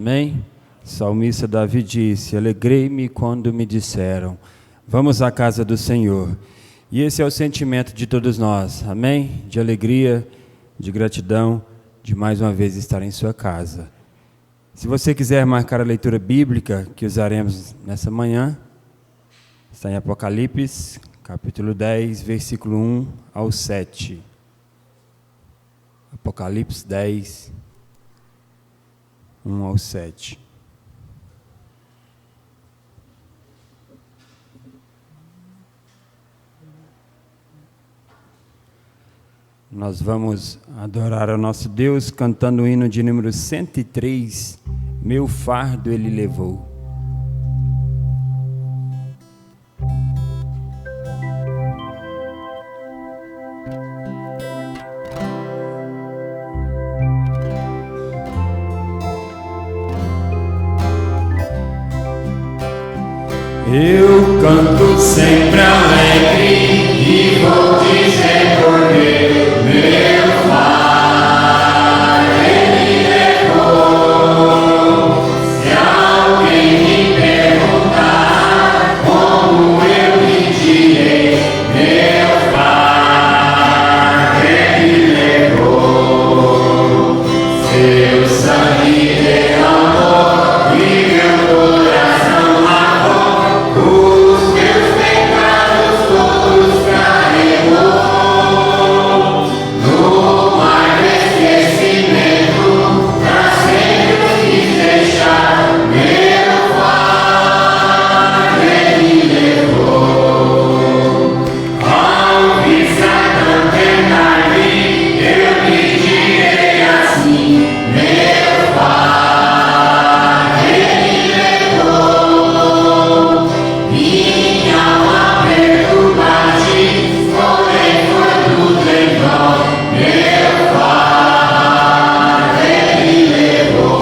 Amém? Salmista Davi disse: alegrei-me quando me disseram, vamos à casa do Senhor. E esse é o sentimento de todos nós, amém? De alegria, de gratidão, de mais uma vez estar em sua casa. Se você quiser marcar a leitura bíblica que usaremos nessa manhã, está em Apocalipse, capítulo 10, versículo 1 ao 7. Apocalipse 10, 1 ao 7. Nós vamos adorar ao nosso Deus cantando o hino de número 103, Meu fardo Ele levou. Eu canto sempre alegre e vou dizer por meu fardo Ele levou. Se alguém me perguntar como eu lhe direi, meu fardo Ele levou. Seu sangue derramou e meu coração lavou. Os meus pecados todos carregou, no mar do esquecimento, pra sempre quis deixar, meu fardo Ele levou. Ao vista tanto enorme, eu lhe direi assim, meu fardo Ele levou. Minha alma perturbade, porém foi tudo em vão, meu fardo Ele levou.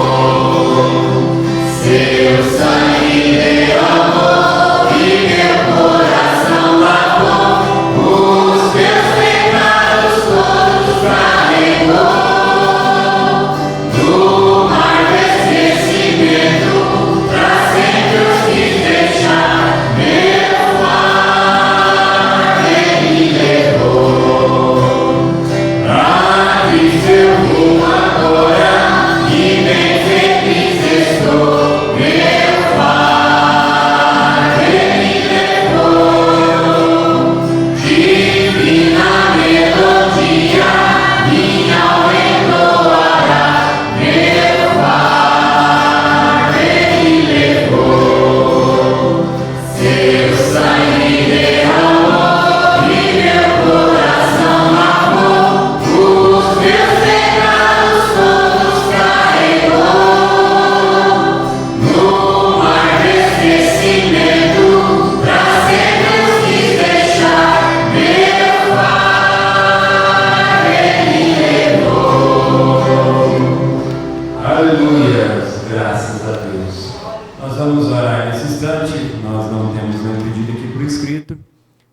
Seu sangue derramou e meu coração lavou, os meus pecados todos carregou, no mar do esquecimento, pra sempre os quis deixar.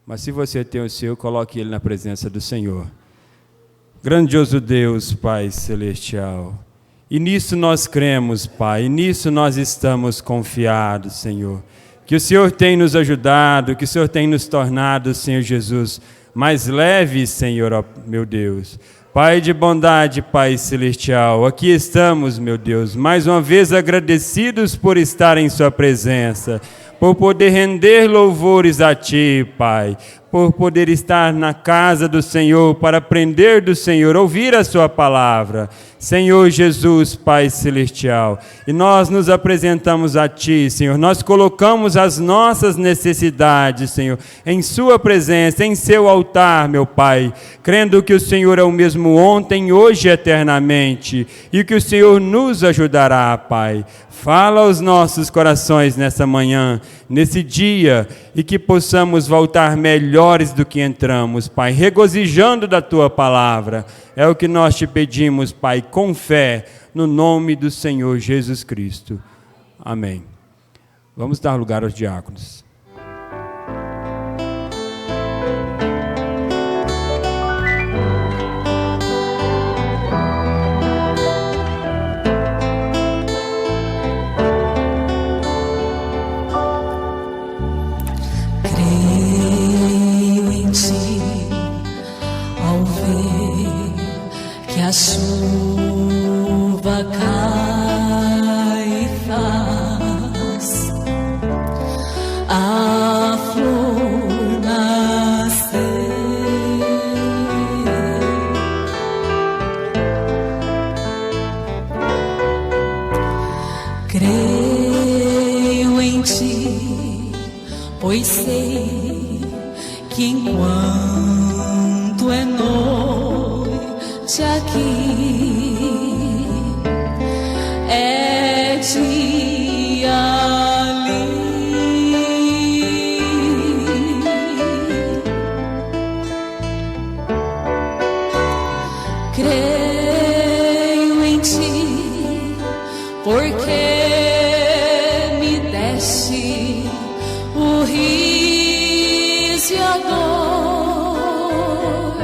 Mas se você tem o seu, coloque ele na presença do Senhor. Grandioso Deus, Pai Celestial, e nisso nós cremos, Pai, e nisso nós estamos confiados, Senhor, que o Senhor tem nos ajudado, que o Senhor tem nos tornado, Senhor Jesus, mais leves, Senhor, ó, meu Deus. Pai de bondade, Pai Celestial, aqui estamos, meu Deus, mais uma vez agradecidos por estar em Sua presença, por poder render louvores a Ti, Pai, por poder estar na casa do Senhor, para aprender do Senhor, ouvir a Sua palavra. Senhor Jesus, Pai Celestial, e nós nos apresentamos a Ti, Senhor, nós colocamos as nossas necessidades, Senhor, em Sua presença, em Seu altar, meu Pai, crendo que o Senhor é o mesmo ontem, hoje e eternamente, e que o Senhor nos ajudará, Pai. Fala aos nossos corações nessa manhã, nesse dia, e que possamos voltar melhores do que entramos, Pai, regozijando da Tua palavra. É o que nós te pedimos, Pai, com fé, no nome do Senhor Jesus Cristo. Amém. Vamos dar lugar aos diáconos. Creio em ti, pois sei que enquanto é noite aqui é dia ali. Creio em ti, porque me deste o riso e a dor,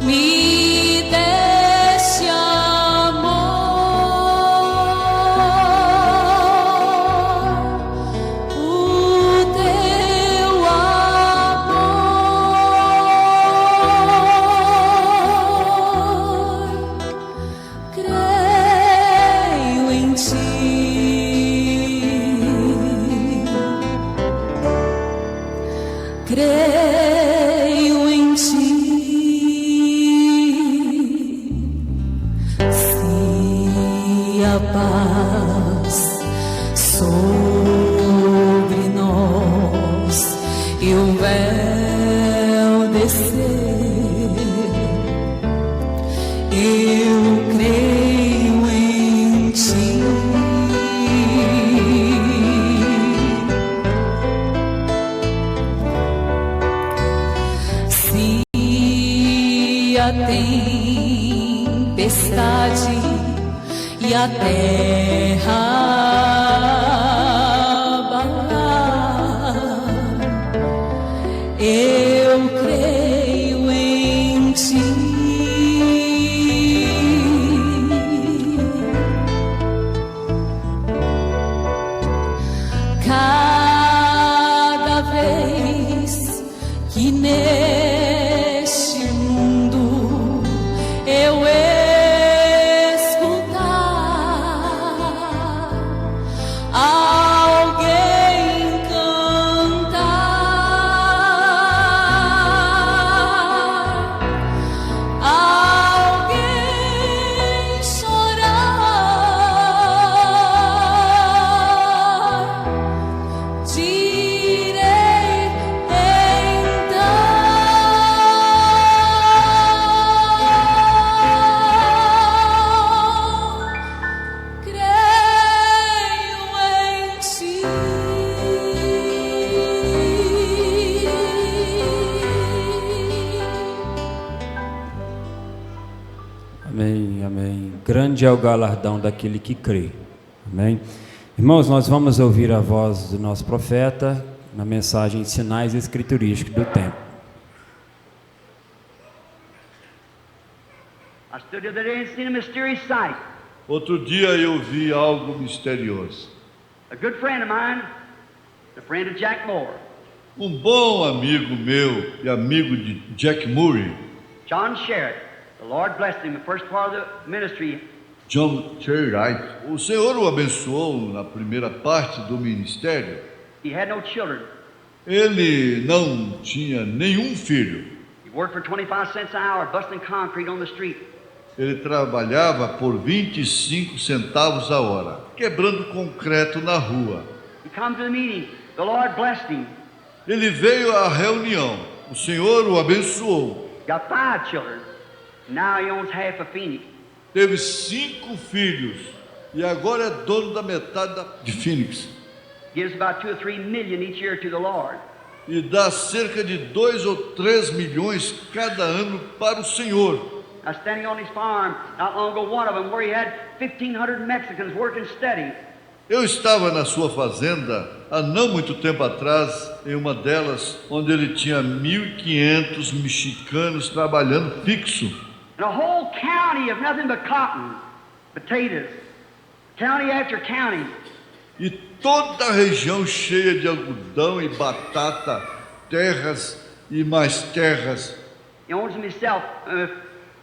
me deste amor, o teu amor. Creio em ti. Creio em ti. Se a paz sobre nós e o véu descer, eu creio em ti. Se a tempestade e a terra abalar, eu creio em ti. Cada vez que neste mundo eu escutar alguém cantar, alguém chorar, direi então, creio em ti. Amém, amém. Grande é o galardão daquele que crê. Amém. Irmãos, nós vamos ouvir a voz do nosso profeta na mensagem Sinais Escriturísticos do Tempo. I stood the other day and seen a mysterious sight. Outro dia eu vi algo misterioso. A good friend of mine, the friend of Jack Moore, Bom amigo meu e amigo de Jack Murray, John Sherritt. The Lord blessed him the first part of the ministry. John Sherritt. O Senhor o abençoou na primeira parte do ministério. He had no children. Ele não tinha nenhum filho. He worked for 25 cents an hour busting concrete on the street. Ele trabalhava por 25 centavos a hora, quebrando concreto na rua. He come to the meeting. The Lord blessed him. Ele veio à reunião. O Senhor o abençoou. Got 5 children. Now he owns half of Phoenix. Teve 5 filhos e agora é dono da metade de Phoenix. Gives about 2 or 3 million each year to the Lord. E dá cerca de 2 ou 3 milhões cada ano para o Senhor. I was standing on his farm not long ago, one of them, where he had 1,500 Mexicans working steady. Eu estava na sua fazenda há não muito tempo atrás, em uma delas, onde ele tinha 1.500 mexicanos trabalhando fixo. And a whole county of nothing but cotton, potatoes, county after county. E toda a região cheia de algodão e batata, terras e mais terras. He owns them himself.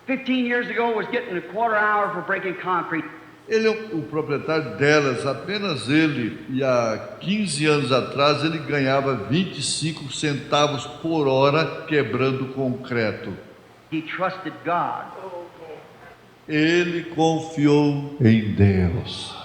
15 years ago was getting a quarter hour for breaking concrete. Ele é o proprietário delas, apenas ele, e há 15 anos atrás ele ganhava 25 centavos por hora quebrando concreto. He trusted God. Ele confiou em Deus.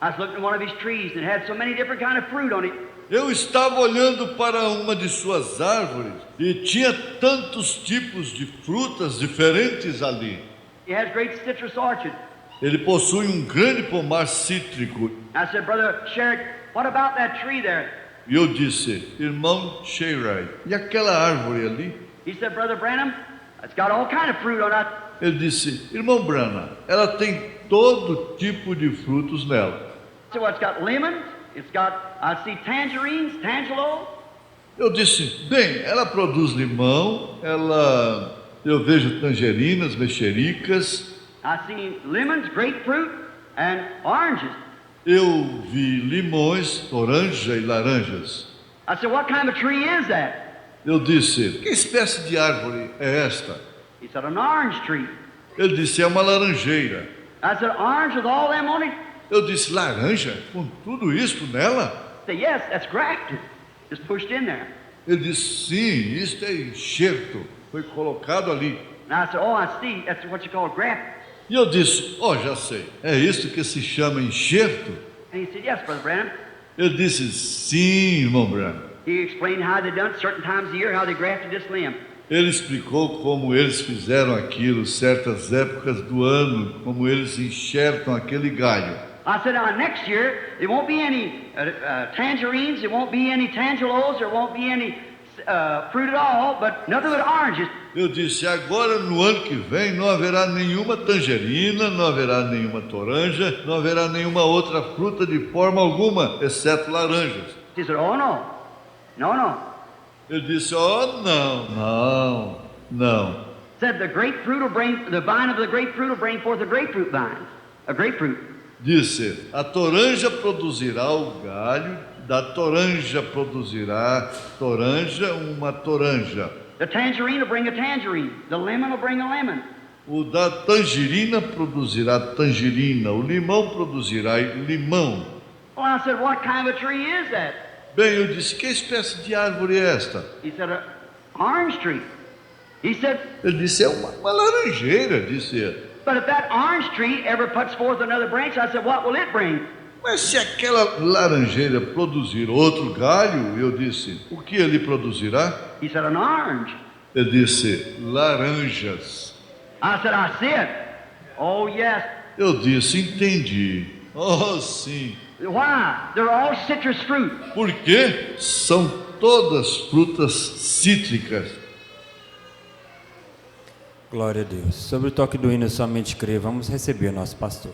I was looking at one of his trees and it had so many different kind of fruit on it. Eu estava olhando para uma de suas árvores e tinha tantos tipos de frutas diferentes ali. He has great citrus orchard. Ele possui um grande pomar cítrico. I said, Brother Sherrick, what about that tree there? E eu disse, irmão Sheirai, e aquela árvore ali? He said, Brother Branham, it's got all kind of fruit on it. Ele disse, irmão Branham, ela tem todo tipo de frutos nela. So it's got lemons, it's got, I see tangerines, tangelo. Eu disse, bem, ela produz limão, eu vejo tangerinas, mexericas, I see lemons, grapefruit, and oranges. eu vi limões, toranja e laranjas. I said, what kind of tree is that? Eu disse, que espécie de árvore é esta? He said, an orange tree. Ele disse, é uma laranjeira. I said, orange with all them on it? Eu disse, laranja? Com tudo isso nela? He said, yes, that's grafted. Just pushed in there. Ele disse, sim, isto é enxerto, foi colocado ali. And I said, oh, I see, that's what you call graft. E eu disse, já sei, é isso que se chama enxerto? And he said, yes, Brother Branham. Ele disse, sim, irmão Branham. He explained how they done it certain times a year, how they grafted this limb. Ele explicou como eles fizeram aquilo, certas épocas do ano, como eles enxertam aquele galho. I said, next year, there won't be any tangerines, there won't be any tangelos, there won't be any fruit at all, but nothing but oranges. Eu disse, agora no ano que vem não haverá nenhuma tangerina, não haverá nenhuma toranja, não haverá nenhuma outra fruta de forma alguma, exceto laranjas. He said, oh, no. Ele disse, não. Said the vine of the grapefruit will bring forth a grapefruit vine, a grapefruit. Disse, a toranja produzirá o galho, da toranja produzirá toranja, uma toranja. The tangerine will bring a tangerine, the lemon will bring a lemon. O da tangerina produzirá tangerina, o limão produzirá limão. Well, I said, what kind of a tree is that? Bem, eu disse, que espécie de árvore é esta? He said, an orange tree. He said, Ele disse, é uma laranjeira, disse ele. but if that orange tree ever puts forth another branch, I said, what will it bring? Mas se aquela laranjeira produzir outro galho, eu disse, o que ele produzirá? He said, an orange. Ele disse, laranjas. I said, I see it. Oh, yes. Eu disse, entendi. Oh, sim. Why? They're all citrus fruit. Por quê? São todas frutas cítricas. Glória a Deus. Sobre o toque do hino, somente crer. Vamos receber nosso pastor.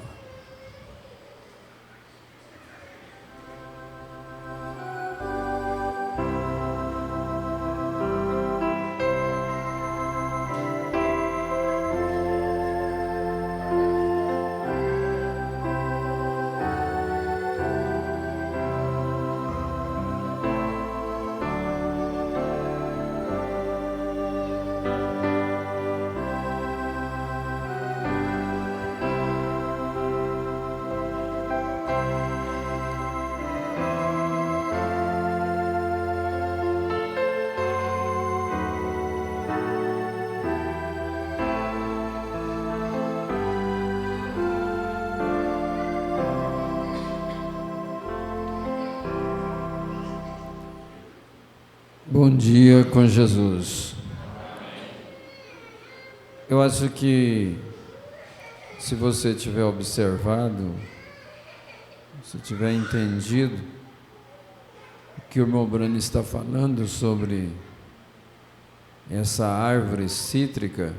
Bom dia com Jesus. Eu acho que se você tiver observado, se tiver entendido o que o irmão Brano está falando sobre essa árvore cítrica,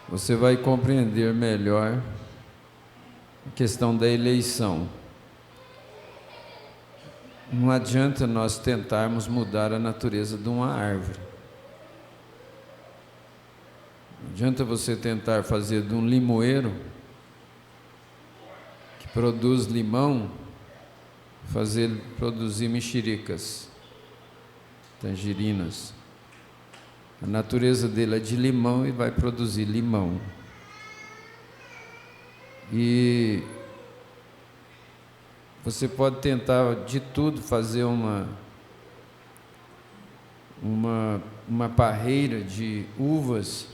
você vai compreender melhor a questão da eleição. Não adianta nós tentarmos mudar a natureza de uma árvore. Não adianta você tentar fazer de um limoeiro que produz limão, fazer ele produzir mexericas, tangerinas. A natureza dele é de limão e vai produzir limão. E você pode tentar de tudo fazer uma parreira de uvas,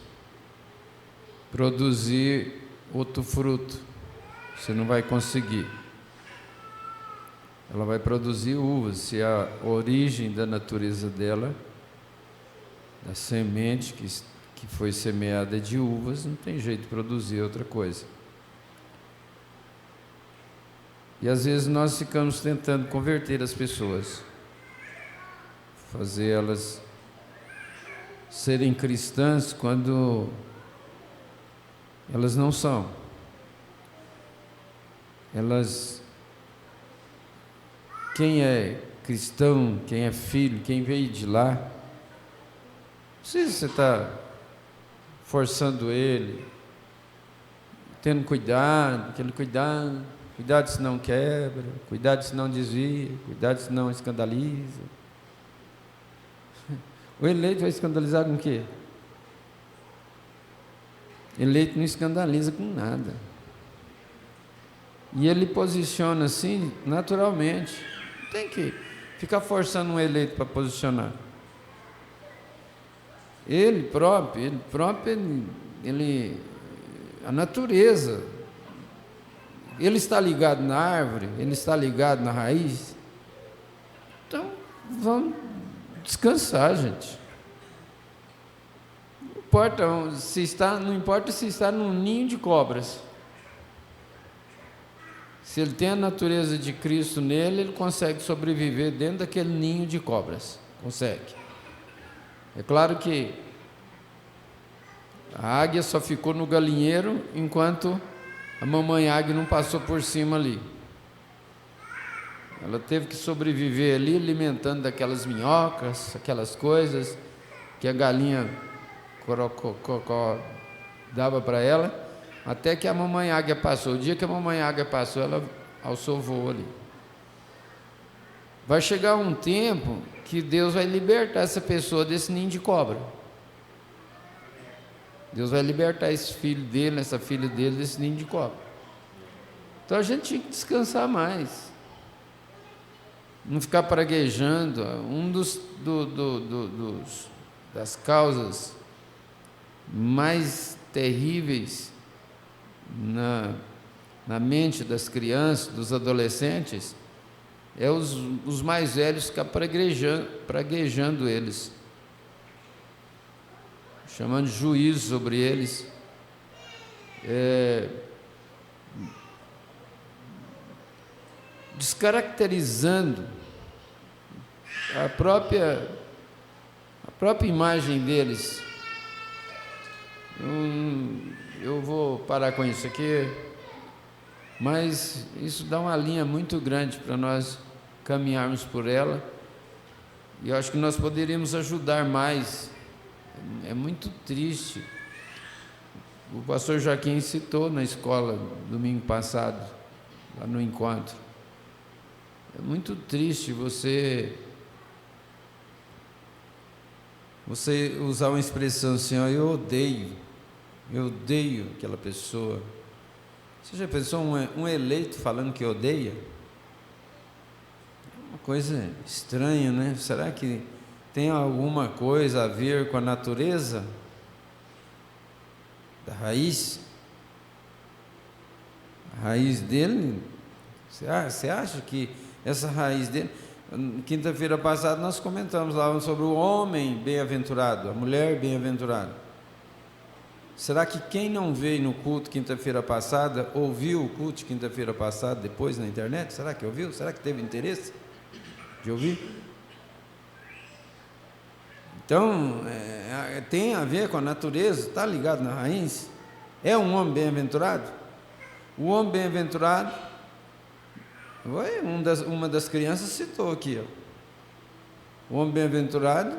produzir outro fruto, você não vai conseguir. Ela vai produzir uvas, se a origem da natureza dela, da semente que foi semeada de uvas, não tem jeito de produzir outra coisa. E às vezes nós ficamos tentando converter as pessoas, fazer elas serem cristãs quando elas não são. Quem é cristão, quem é filho, quem veio de lá, não precisa você estar forçando ele, tendo cuidado, aquele cuidado se não quebra, cuidado se não desvia, cuidado se não escandaliza. O eleito vai escandalizar com o quê? Eleito não escandaliza com nada. E ele posiciona assim, naturalmente. Não tem que ficar forçando um eleito para posicionar. Ele próprio, a natureza, ele está ligado na árvore, ele está ligado na raiz. Então, vamos descansar, gente. Não importa se está num ninho de cobras. Se ele tem a natureza de Cristo nele, ele consegue sobreviver dentro daquele ninho de cobras. Consegue. É claro que a águia só ficou no galinheiro enquanto a mamãe águia não passou por cima ali. Ela teve que sobreviver ali, alimentando daquelas minhocas, aquelas coisas que a galinha dava para ela, até que a mamãe águia passou. O dia que a mamãe águia passou, ela alçou voo ali. Vai chegar um tempo que Deus vai libertar essa pessoa desse ninho de cobra. Deus vai libertar esse filho dele, essa filha dele desse ninho de cobra. Então a gente tinha que descansar mais. Não ficar praguejando. Das causas mais terríveis na mente das crianças, dos adolescentes, é os mais velhos ficar praguejando eles, chamando juízo sobre eles, descaracterizando a própria imagem deles. Eu vou parar com isso aqui, mas isso dá uma linha muito grande para nós caminharmos por ela, e eu acho que nós poderíamos ajudar mais. É muito triste. O pastor Joaquim citou na escola domingo passado, lá no encontro. É muito triste você usar uma expressão assim, ó, eu odeio aquela pessoa. Você já pensou um eleito falando que odeia? É uma coisa estranha, né? Será que tem alguma coisa a ver com a natureza da raiz? A raiz dele, você acha que essa raiz dele... Quinta-feira passada nós comentamos lá sobre o homem bem-aventurado, a mulher bem-aventurada. Será que quem não veio no culto quinta-feira passada, ouviu o culto quinta-feira passada depois na internet? Será que ouviu? Será que teve interesse de ouvir? Então, tem a ver com a natureza, está ligado na raiz. É um homem bem-aventurado? O homem bem-aventurado, uma das crianças citou aqui, ó. O homem bem-aventurado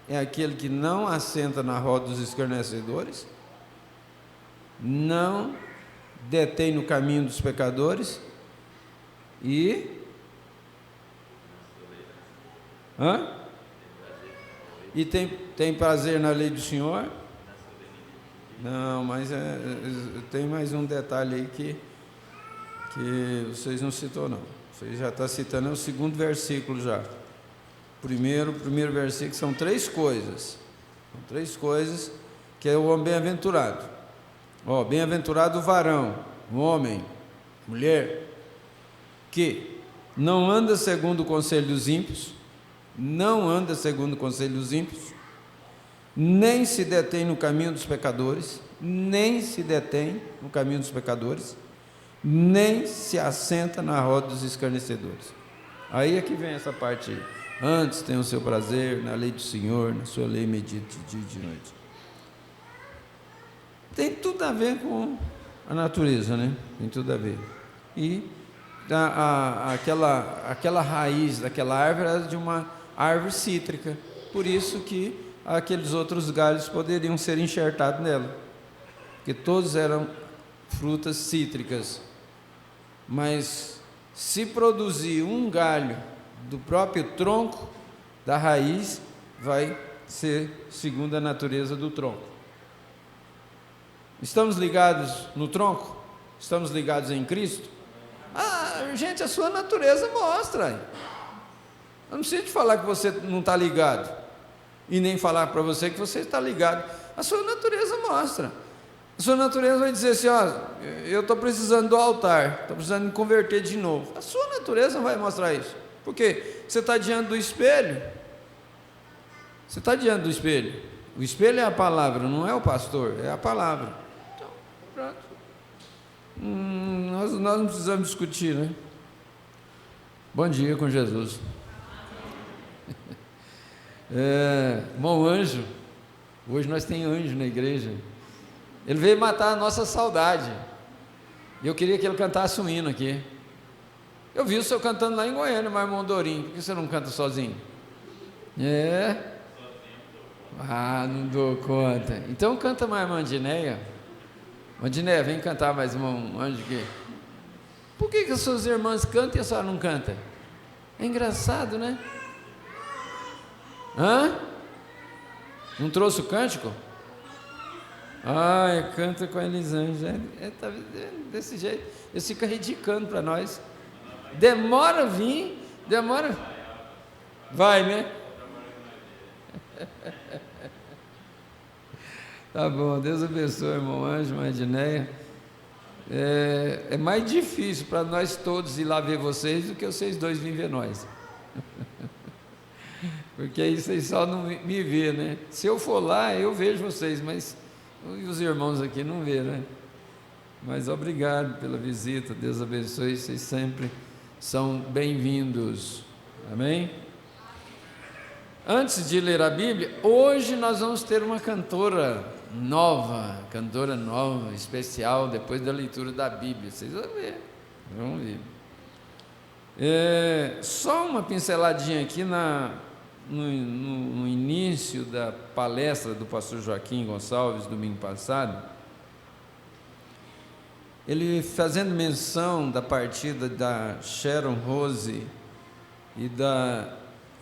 é aquele que não assenta na roda dos escarnecedores, não detém no caminho dos pecadores e tem prazer na lei do Senhor. Não, mas tem mais um detalhe aí que vocês não citou, não. Vocês já estão citando, é o segundo versículo já. Primeiro versículo, são três coisas. São três coisas que é o homem bem-aventurado. Bem-aventurado o varão, o homem, mulher que não anda segundo o conselho dos ímpios, não anda segundo o conselho dos ímpios, nem se detém no caminho dos pecadores, nem se detém no caminho dos pecadores, nem se assenta na roda dos escarnecedores. Aí é que vem essa parte aí. Antes tem o seu prazer na lei do Senhor, na sua lei medita de dia e de noite. Tem tudo a ver com a natureza, né? Tem tudo a ver. E aquela raiz daquela árvore era de uma árvore cítrica, por isso que aqueles outros galhos poderiam ser enxertados nela, porque todos eram frutas cítricas. Mas se produzir um galho do próprio tronco, da raiz, vai ser segundo a natureza do tronco. Estamos ligados no tronco? Estamos ligados em Cristo? Gente, a sua natureza mostra. Eu não preciso te falar que você não está ligado, e nem falar para você que você está ligado. A sua natureza mostra. A sua natureza vai dizer assim: eu estou precisando do altar, estou precisando me converter de novo. A sua natureza vai mostrar isso. Por quê? Você está diante do espelho. Você está diante do espelho. O espelho é a palavra, não é o pastor, é a palavra. Então, pronto. Nós não precisamos discutir, né? Bom dia com Jesus. Irmão Anjo, hoje nós temos anjo na igreja. Ele veio matar a nossa saudade. E eu queria que ele cantasse um hino aqui. Eu vi o senhor cantando lá em Goiânia, mas irmão Dorinho, por que você não canta sozinho? Não dou conta. Então canta mais, irmã Dineia. Irmã Dineia, vem cantar mais um anjo aqui. Por que as suas irmãs cantam e a senhora não canta? É engraçado, né? Não trouxe o cântico? Canta com a Elisângela. Tá desse jeito. Eles ficam ridicando para nós. Demora a vir, demora. Vai, né? Tá bom, Deus abençoe, irmão Anjo, irmã Edneia. É mais difícil para nós todos ir lá ver vocês do que vocês dois virem ver nós. Porque aí vocês só não me vê, né? Se eu for lá, eu vejo vocês, mas os irmãos aqui não vê, né? Mas obrigado pela visita, Deus abençoe, vocês sempre são bem-vindos, amém? Antes de ler a Bíblia, hoje nós vamos ter uma cantora nova, especial, depois da leitura da Bíblia, vocês vão ver, só uma pinceladinha aqui no início da palestra do pastor Joaquim Gonçalves, domingo passado, ele fazendo menção da partida da Sharon Rose e da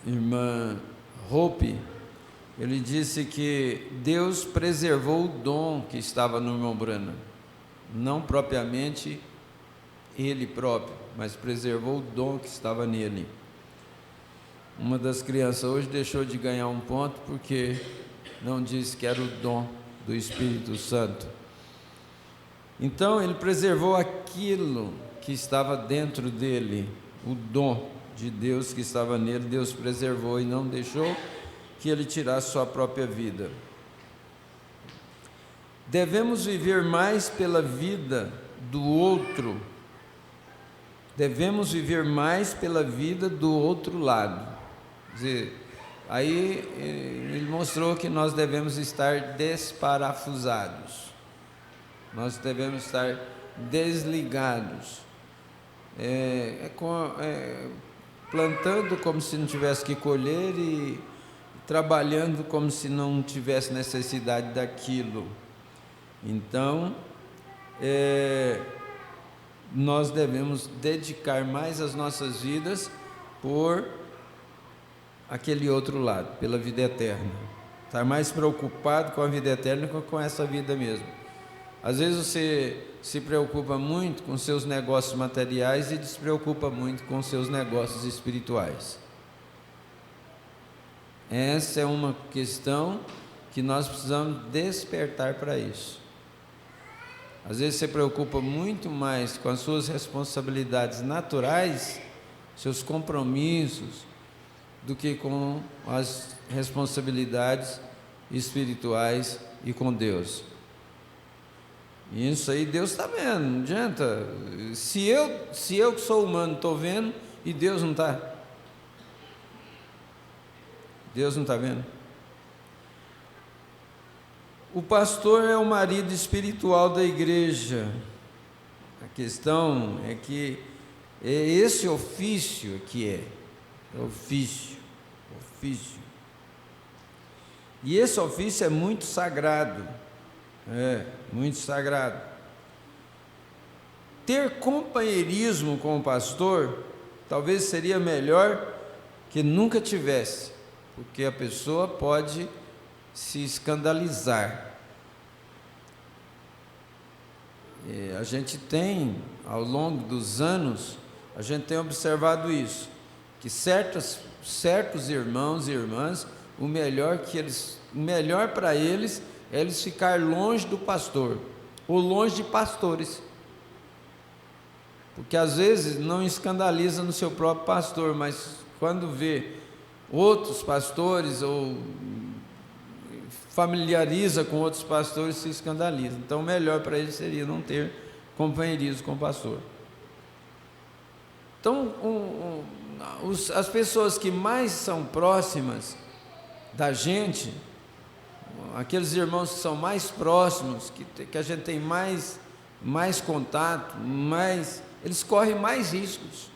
irmã Hope, ele disse que Deus preservou o dom que estava no irmão Branham, não propriamente ele próprio, mas preservou o dom que estava nele. Uma das crianças hoje deixou de ganhar um ponto porque não disse que era o dom do Espírito Santo. Então ele preservou aquilo que estava dentro dele, o dom de Deus que estava nele. Deus preservou e não deixou que ele tirasse sua própria vida. Devemos viver mais pela vida do outro. Devemos viver mais pela vida do outro lado. Quer dizer, aí ele mostrou que nós devemos estar desparafusados. Nós devemos estar desligados, plantando como se não tivesse que colher e trabalhando como se não tivesse necessidade daquilo. Então, nós devemos dedicar mais as nossas vidas por aquele outro lado, pela vida eterna. Estar mais preocupado com a vida eterna que com essa vida mesmo. Às vezes você se preocupa muito com seus negócios materiais e despreocupa muito com seus negócios espirituais. Essa é uma questão que nós precisamos despertar para isso. Às vezes você preocupa muito mais com as suas responsabilidades naturais, seus compromissos, do que com as responsabilidades espirituais e com Deus. E isso aí Deus está vendo, não adianta. Se eu que sou humano estou vendo e Deus não está. Deus não está vendo. O pastor é o marido espiritual da igreja. A questão é que é esse ofício que é ofício. E esse ofício é muito sagrado. Muito sagrado. Ter companheirismo com o pastor talvez seria melhor que nunca tivesse, porque a pessoa pode se escandalizar. A gente tem, ao longo dos anos, a gente tem observado isso, que certos irmãos e irmãs, o melhor para eles é eles ficar longe do pastor, ou longe de pastores, porque às vezes não escandaliza no seu próprio pastor, mas quando vê outros pastores ou familiariza com outros pastores, se escandaliza. Então o melhor para eles seria não ter companheirismo com o pastor. Então as pessoas que mais são próximas da gente, aqueles irmãos que são mais próximos, que a gente tem mais contato, eles correm mais riscos.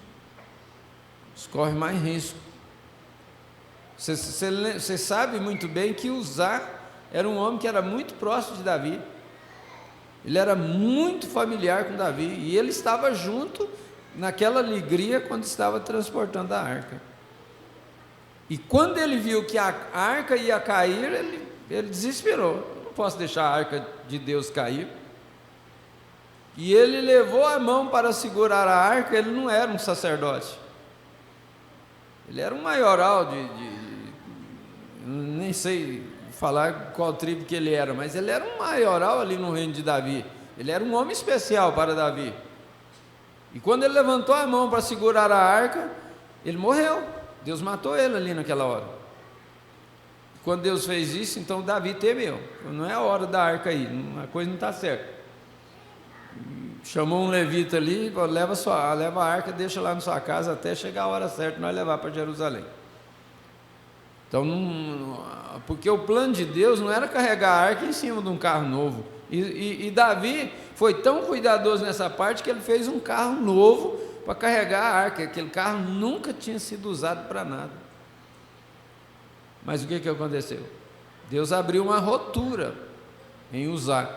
Você sabe muito bem que Uzá era um homem que era muito próximo de Davi. Ele era muito familiar com Davi, e ele estava junto naquela alegria quando estava transportando a arca. E quando ele viu que a arca ia cair, ele desesperou. Eu não posso deixar a arca de Deus cair. E ele levou a mão para segurar a arca. Ele não era um sacerdote, ele era um maioral nem sei falar qual tribo que ele era, mas ele era um maioral ali no reino de Davi. Ele era um homem especial para Davi. E quando ele levantou a mão para segurar a arca, ele morreu. Deus matou ele ali naquela hora. Quando Deus fez isso, então Davi temeu. Não é a hora da arca aí, a coisa não está certa. Chamou um levita ali, leva a arca, deixa lá na sua casa até chegar a hora certa, nós levar para Jerusalém. Então, porque o plano de Deus não era carregar a arca em cima de um carro novo. E Davi foi tão cuidadoso nessa parte que ele fez um carro novo para carregar a arca. Aquele carro nunca tinha sido usado para nada. Mas o que aconteceu? Deus abriu uma rotura em Uzá,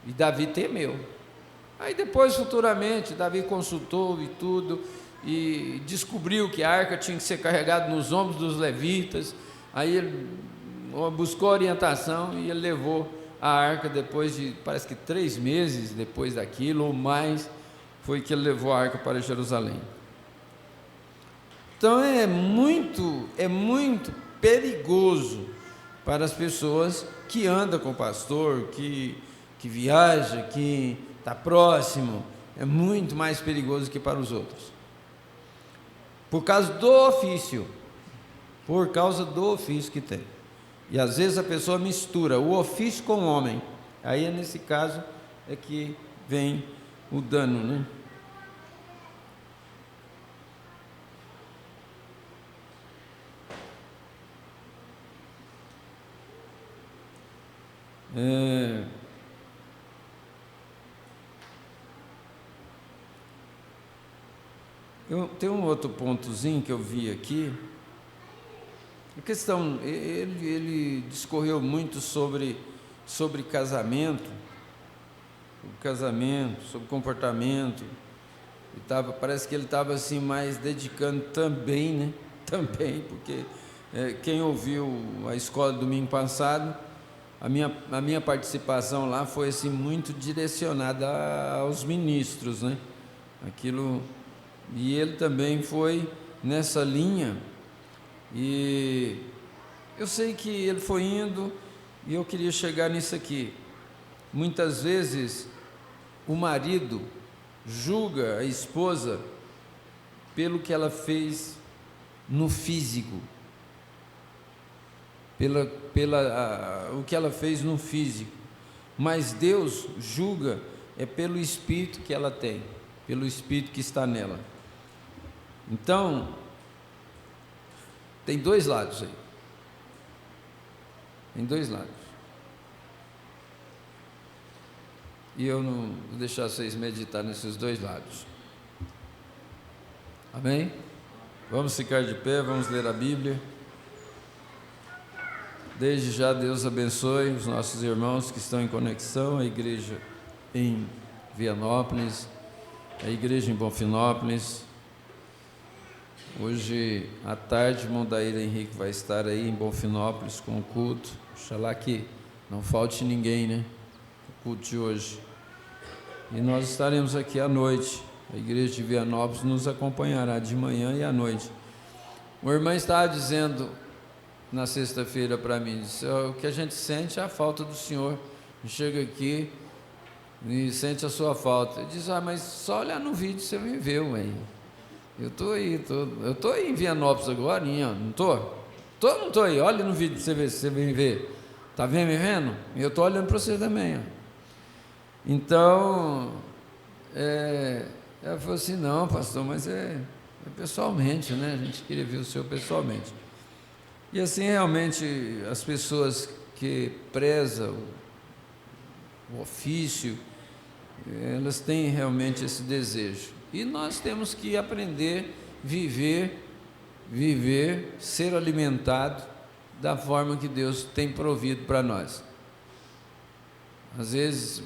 e Davi temeu. Aí depois, futuramente, Davi consultou e tudo, e descobriu que a arca tinha que ser carregada nos ombros dos levitas. Aí ele buscou orientação e ele levou a arca. Depois de, parece que 3 meses depois daquilo, ou mais, foi que ele levou a arca para Jerusalém. Então é muito perigoso para as pessoas que andam com o pastor, que viaja, que está próximo. É muito mais perigoso que para os outros, por causa do ofício que tem. E às vezes a pessoa mistura o ofício com o homem. Aí nesse caso é que vem o dano, né? Tem um outro pontozinho que eu vi aqui. A questão, ele discorreu muito sobre casamento, sobre comportamento. Parece que ele estava assim mais dedicando também, né? Também, porque quem ouviu a escola domingo passado, a minha participação lá foi assim muito direcionada aos ministros, né? E ele também foi nessa linha. E eu sei que ele foi indo, e eu queria chegar nisso aqui. Muitas vezes o marido julga a esposa pelo que ela fez no físico, o que ela fez no físico, mas Deus julga pelo espírito que ela tem, pelo espírito que está nela. Então, tem dois lados aí, tem dois lados, e eu não vou deixar vocês meditar nesses dois lados. Amém? Vamos ficar de pé, vamos ler a Bíblia. Desde já, Deus abençoe os nossos irmãos que estão em conexão, a igreja em Vianópolis, a igreja em Bonfinópolis. Hoje à tarde, Mondaíra Henrique vai estar aí em Bonfinópolis com o culto. Oxalá que não falte ninguém, né? O culto de hoje. E nós estaremos aqui à noite. A igreja de Vianópolis nos acompanhará de manhã e à noite. Uma irmã estava dizendo na sexta-feira para mim, disse, o que a gente sente é a falta do Senhor. Chega aqui e sente a sua falta. Eu disse, mas só olhar no vídeo você me vê, ué. Eu estou aí em Vianópolis agora, não estou? Não estou aí, olha no vídeo para você ver, se você me vê. Está me vendo? E eu estou olhando para você também. Ó. Então, ela falou assim, não, pastor, mas é pessoalmente, né? A gente queria ver o senhor pessoalmente. E assim, realmente, as pessoas que prezam o ofício, elas têm realmente esse desejo. E nós temos que aprender, viver, ser alimentado da forma que Deus tem provido para nós. Às vezes,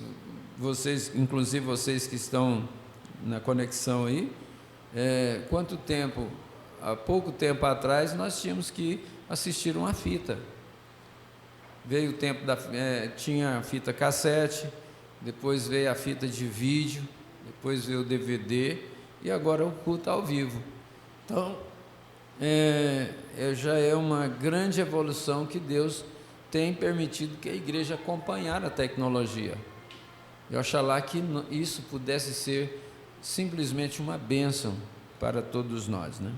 vocês, inclusive vocês que estão na conexão aí, quanto tempo, há pouco tempo atrás, nós tínhamos que assistir uma fita. Veio o tempo tinha a fita cassete, depois veio a fita de vídeo, depois veio o DVD e agora o culto ao vivo. Então, já é uma grande evolução que Deus tem permitido que a igreja acompanhar a tecnologia. Eu oxalá que isso pudesse ser simplesmente uma bênção para todos nós, né?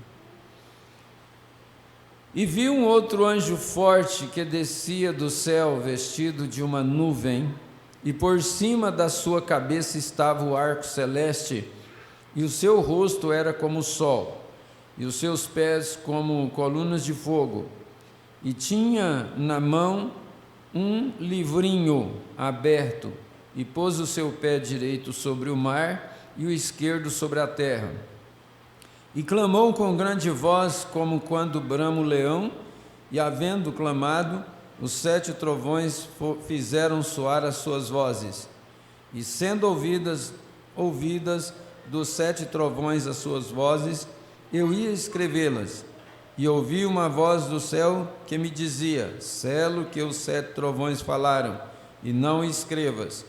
E vi um outro anjo forte que descia do céu, vestido de uma nuvem, e por cima da sua cabeça estava o arco celeste, e o seu rosto era como o sol, e os seus pés como colunas de fogo, e tinha na mão um livrinho aberto, e pôs o seu pé direito sobre o mar e o esquerdo sobre a terra. E clamou com grande voz, como quando brama o leão, e havendo clamado, os 7 trovões fizeram soar as suas vozes, e sendo ouvidas dos 7 trovões as suas vozes, eu ia escrevê-las, e ouvi uma voz do céu que me dizia, sela o que os 7 trovões falaram, e não escrevas.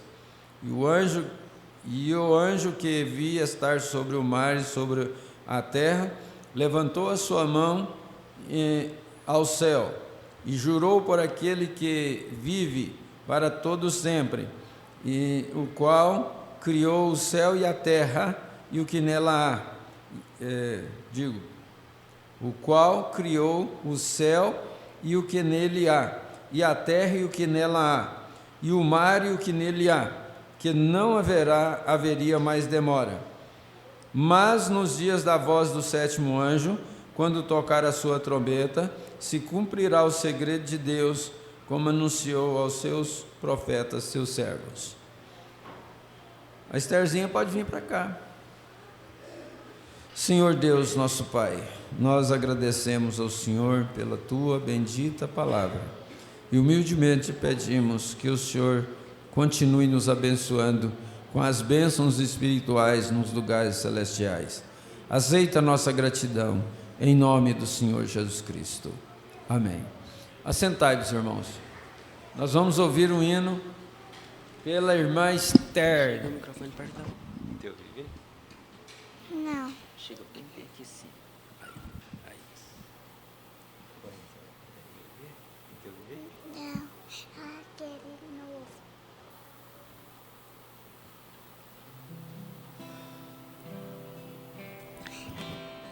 E o anjo que via estar sobre o mar e sobre a terra, levantou a sua mão ao céu, e jurou por aquele que vive para todo sempre, e o qual criou o céu e a terra, e o que nela há. O qual criou o céu e o que nele há, e a terra e o que nela há, e o mar e o que nele há, que não haveria mais demora. Mas nos dias da voz do 7º anjo, quando tocar a sua trombeta, se cumprirá o segredo de Deus, como anunciou aos seus profetas, seus servos. A Estherzinha pode vir para cá. Senhor Deus, nosso Pai, nós agradecemos ao Senhor pela Tua bendita palavra e humildemente pedimos que o Senhor continue nos abençoando com as bênçãos espirituais nos lugares celestiais. Aceita a nossa gratidão, em nome do Senhor Jesus Cristo. Amém. Assentai-vos, irmãos. Nós vamos ouvir um hino pela irmã Esther. O microfone perto da... Teu vive? Não. Chega bem aqui sim. Aí. Teu vive? Não. Aquele novo.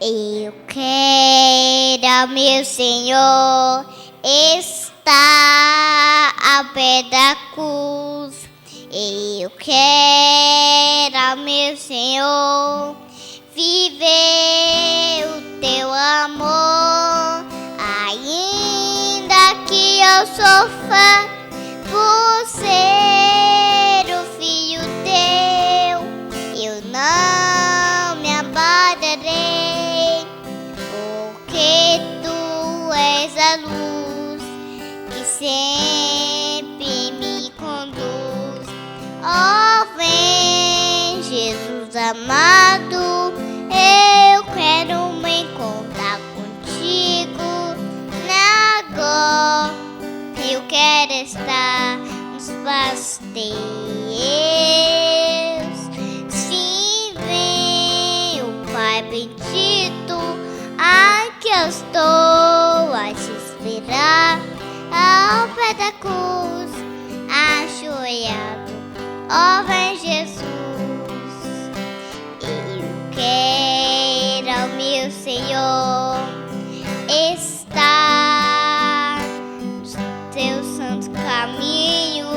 Eu quero, meu Senhor, estar ao pé da cruz. Eu quero, meu Senhor, viver o teu amor. Ainda que eu sofra por ser o filho teu, eu não me abaterei, porque tu és a luz que sempre me conduz. Ó, vem, Jesus amado, eu quero me encontrar contigo. Agora eu quero estar nos passos teus. Sim, vem, o Pai bendito, aqui eu estou a te esperar, ao pé da cruz, ajoelhado. Ó, vem, Jesus. Eu quero, meu Senhor, estar no teu santo caminho.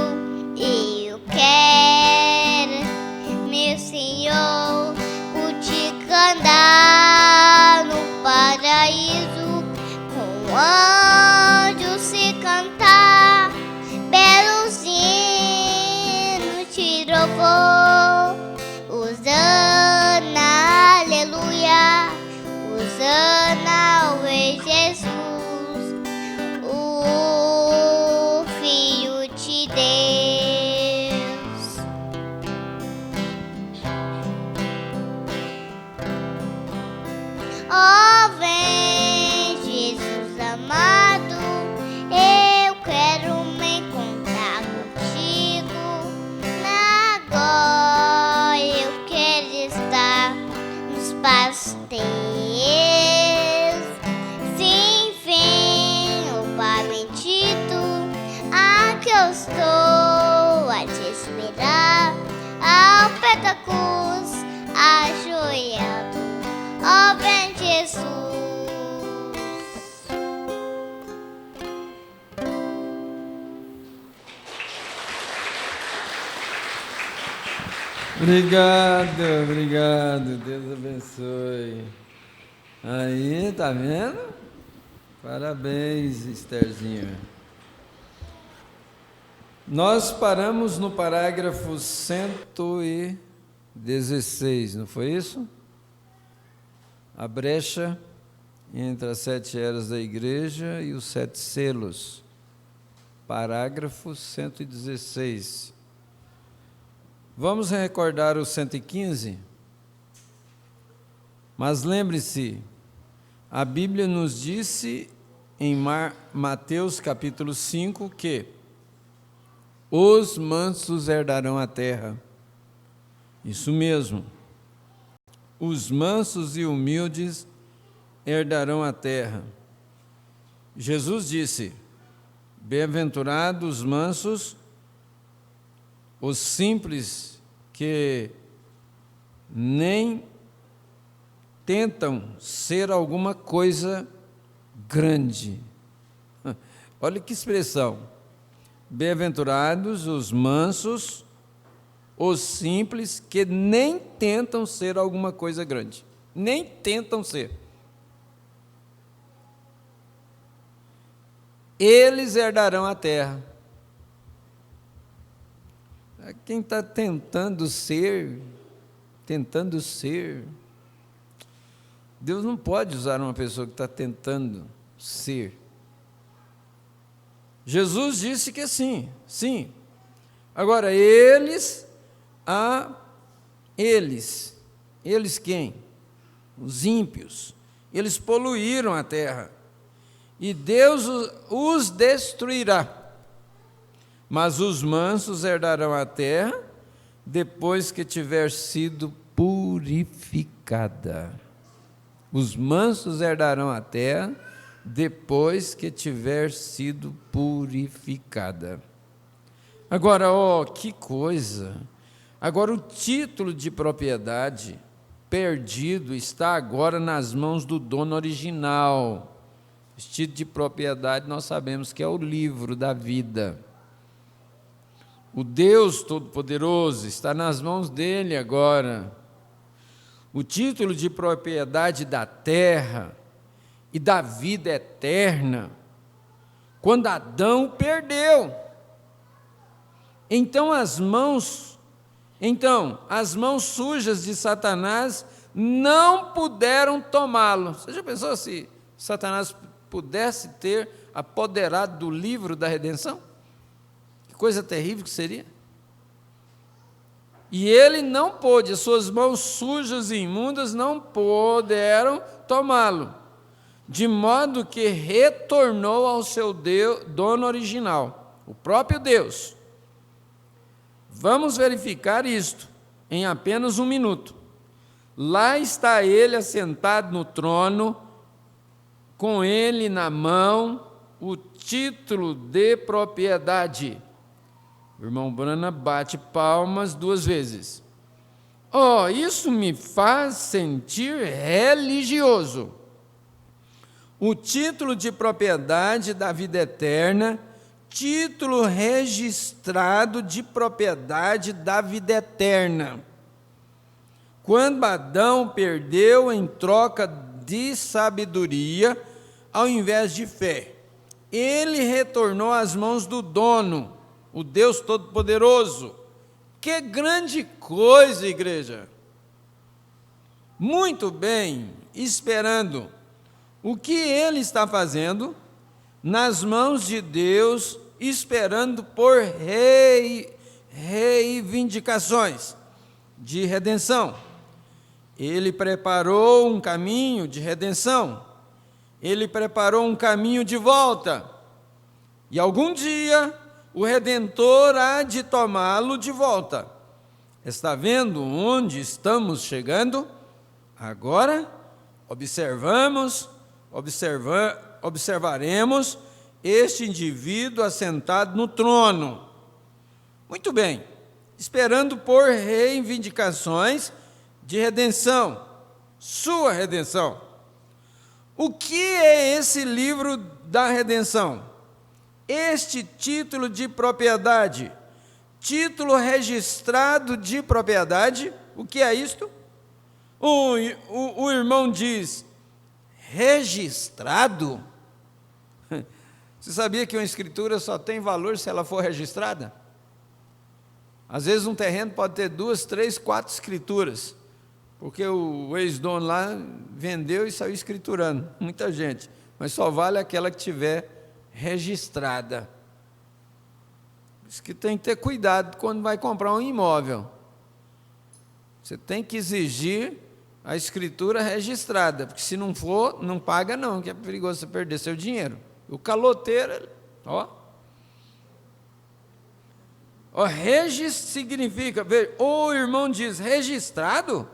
Eu quero, meu Senhor, contigo andar no paraíso, com anjos se cantar, belos hinos te louvor. Hosana, aleluia, Hosana ao Rei Jesus, o Filho de Deus. Ó, vem, Jesus amado, eu quero me encontrar contigo. Agora eu quero estar nos passos teus. Sim, vem, o Pai bendito, aqui eu estou a te esperar, ao pé da cruz, ajoelhado. Ó, vem, Jesus. Obrigado, obrigado. Deus abençoe. Aí, tá vendo? Parabéns, Estherzinha. Nós paramos no parágrafo 116, não foi isso? A brecha entre as 7 eras da igreja e os 7 selos. Parágrafo 116. Vamos recordar o 115? Mas lembre-se, a Bíblia nos disse em Mateus capítulo 5 que os mansos herdarão a terra. Isso mesmo. Os mansos e humildes herdarão a terra. Jesus disse: bem-aventurados os mansos, os simples que nem tentam ser alguma coisa grande. Olha que expressão. Bem-aventurados os mansos, os simples que nem tentam ser alguma coisa grande. Nem tentam ser. Eles herdarão a terra. Quem está tentando ser, Deus não pode usar uma pessoa que está tentando ser. Jesus disse que sim, sim. Agora, eles quem? Os ímpios. Eles poluíram a terra. E Deus os destruirá. Mas os mansos herdarão a terra depois que tiver sido purificada. Os mansos herdarão a terra depois que tiver sido purificada. Agora, que coisa! Agora, o título de propriedade perdido está agora nas mãos do dono original. Esse título de propriedade nós sabemos que é o livro da vida. O Deus Todo-Poderoso está nas mãos dele agora. O título de propriedade da terra e da vida eterna, quando Adão perdeu. Então as mãos sujas de Satanás não puderam tomá-lo. Você já pensou se Satanás pudesse ter apoderado do livro da redenção? Que coisa terrível que seria. E ele não pôde, as suas mãos sujas e imundas não puderam tomá-lo, de modo que retornou ao seu dono original, o próprio Deus. Vamos verificar isto em apenas um minuto. Lá está ele assentado no trono, com ele na mão o título de propriedade. O irmão Brana bate palmas 2 vezes. Oh, isso me faz sentir religioso. O título de propriedade da vida eterna, título registrado de propriedade da vida eterna. Quando Adão perdeu em troca de sabedoria, ao invés de fé, ele retornou às mãos do dono, o Deus Todo-Poderoso. Que grande coisa, igreja! Muito bem, esperando. O que ele está fazendo? Nas mãos de Deus, esperando por reivindicações de redenção. Ele preparou um caminho de redenção. Ele preparou um caminho de volta. E algum dia o Redentor há de tomá-lo de volta. Está vendo onde estamos chegando? Agora, observaremos este indivíduo assentado no trono. Muito bem, esperando por reivindicações de redenção, sua redenção. O que é esse livro da redenção? Este título de propriedade, título registrado de propriedade, o que é isto? O irmão diz, registrado? Você sabia que uma escritura só tem valor se ela for registrada? Às vezes um terreno pode ter 2, 3, 4 escrituras, porque o ex-dono lá vendeu e saiu escriturando, muita gente, mas só vale aquela que tiver registrada. Por isso que tem que ter cuidado quando vai comprar um imóvel. Você tem que exigir a escritura registrada, porque se não for, não paga não, que é perigoso você perder seu dinheiro. O caloteiro, significa, o irmão diz, registrado?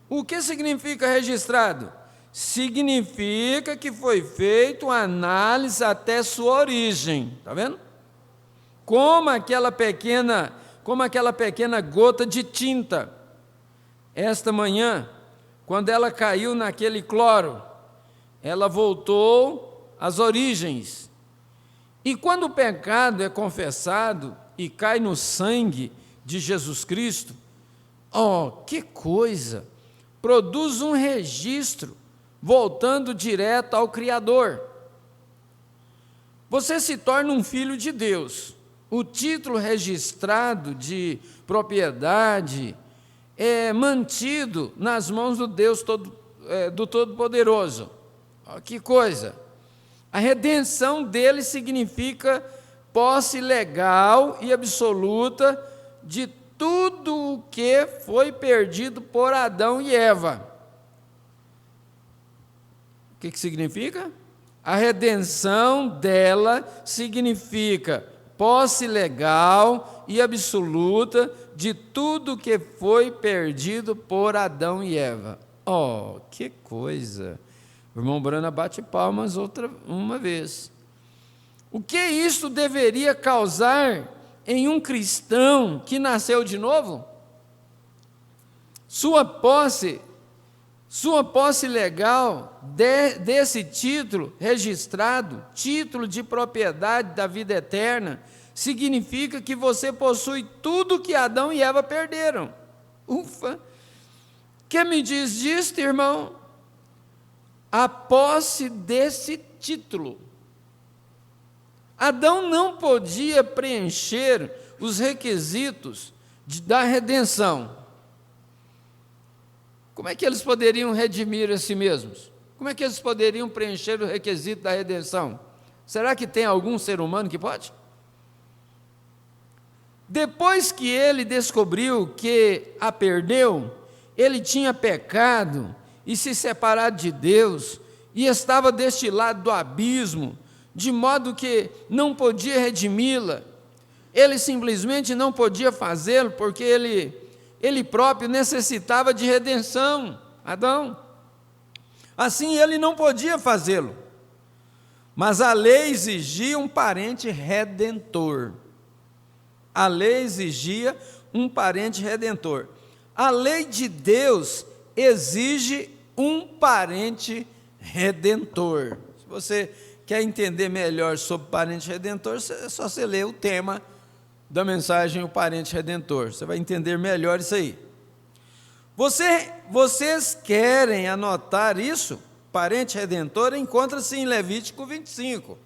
O que significa registrado? Significa que foi feita uma análise até sua origem, está vendo? Como aquela pequena gota de tinta. Esta manhã, quando ela caiu naquele cloro, ela voltou às origens. E quando o pecado é confessado e cai no sangue de Jesus Cristo, que coisa! Produz um registro, voltando direto ao Criador. Você se torna um filho de Deus. O título registrado de propriedade é mantido nas mãos do Deus do Todo-Poderoso. Que coisa! A redenção dele significa posse legal e absoluta de tudo o que foi perdido por Adão e Eva. O que significa? A redenção dela significa posse legal e absoluta de tudo que foi perdido por Adão e Eva. Que coisa! O irmão Brana bate palmas uma vez. O que isso deveria causar em um cristão que nasceu de novo? Sua posse Sua posse legal desse título registrado, título de propriedade da vida eterna, significa que você possui tudo que Adão e Eva perderam. Ufa! Que me diz disto, irmão? A posse desse título. Adão não podia preencher os requisitos da redenção. Como é que eles poderiam redimir a si mesmos? Como é que eles poderiam preencher o requisito da redenção? Será que tem algum ser humano que pode? Depois que ele descobriu que a perdeu, ele tinha pecado e se separado de Deus, e estava deste lado do abismo, de modo que não podia redimi-la. Ele simplesmente não podia fazê-lo, porque ele próprio necessitava de redenção, Adão. Assim ele não podia fazê-lo. Mas a lei exigia um parente redentor. A lei exigia um parente redentor. A lei de Deus exige um parente redentor. Se você quer entender melhor sobre parente redentor, é só você ler o tema da mensagem, o parente redentor. Você vai entender melhor isso aí. Vocês querem anotar isso? Parente redentor encontra-se em Levítico 25.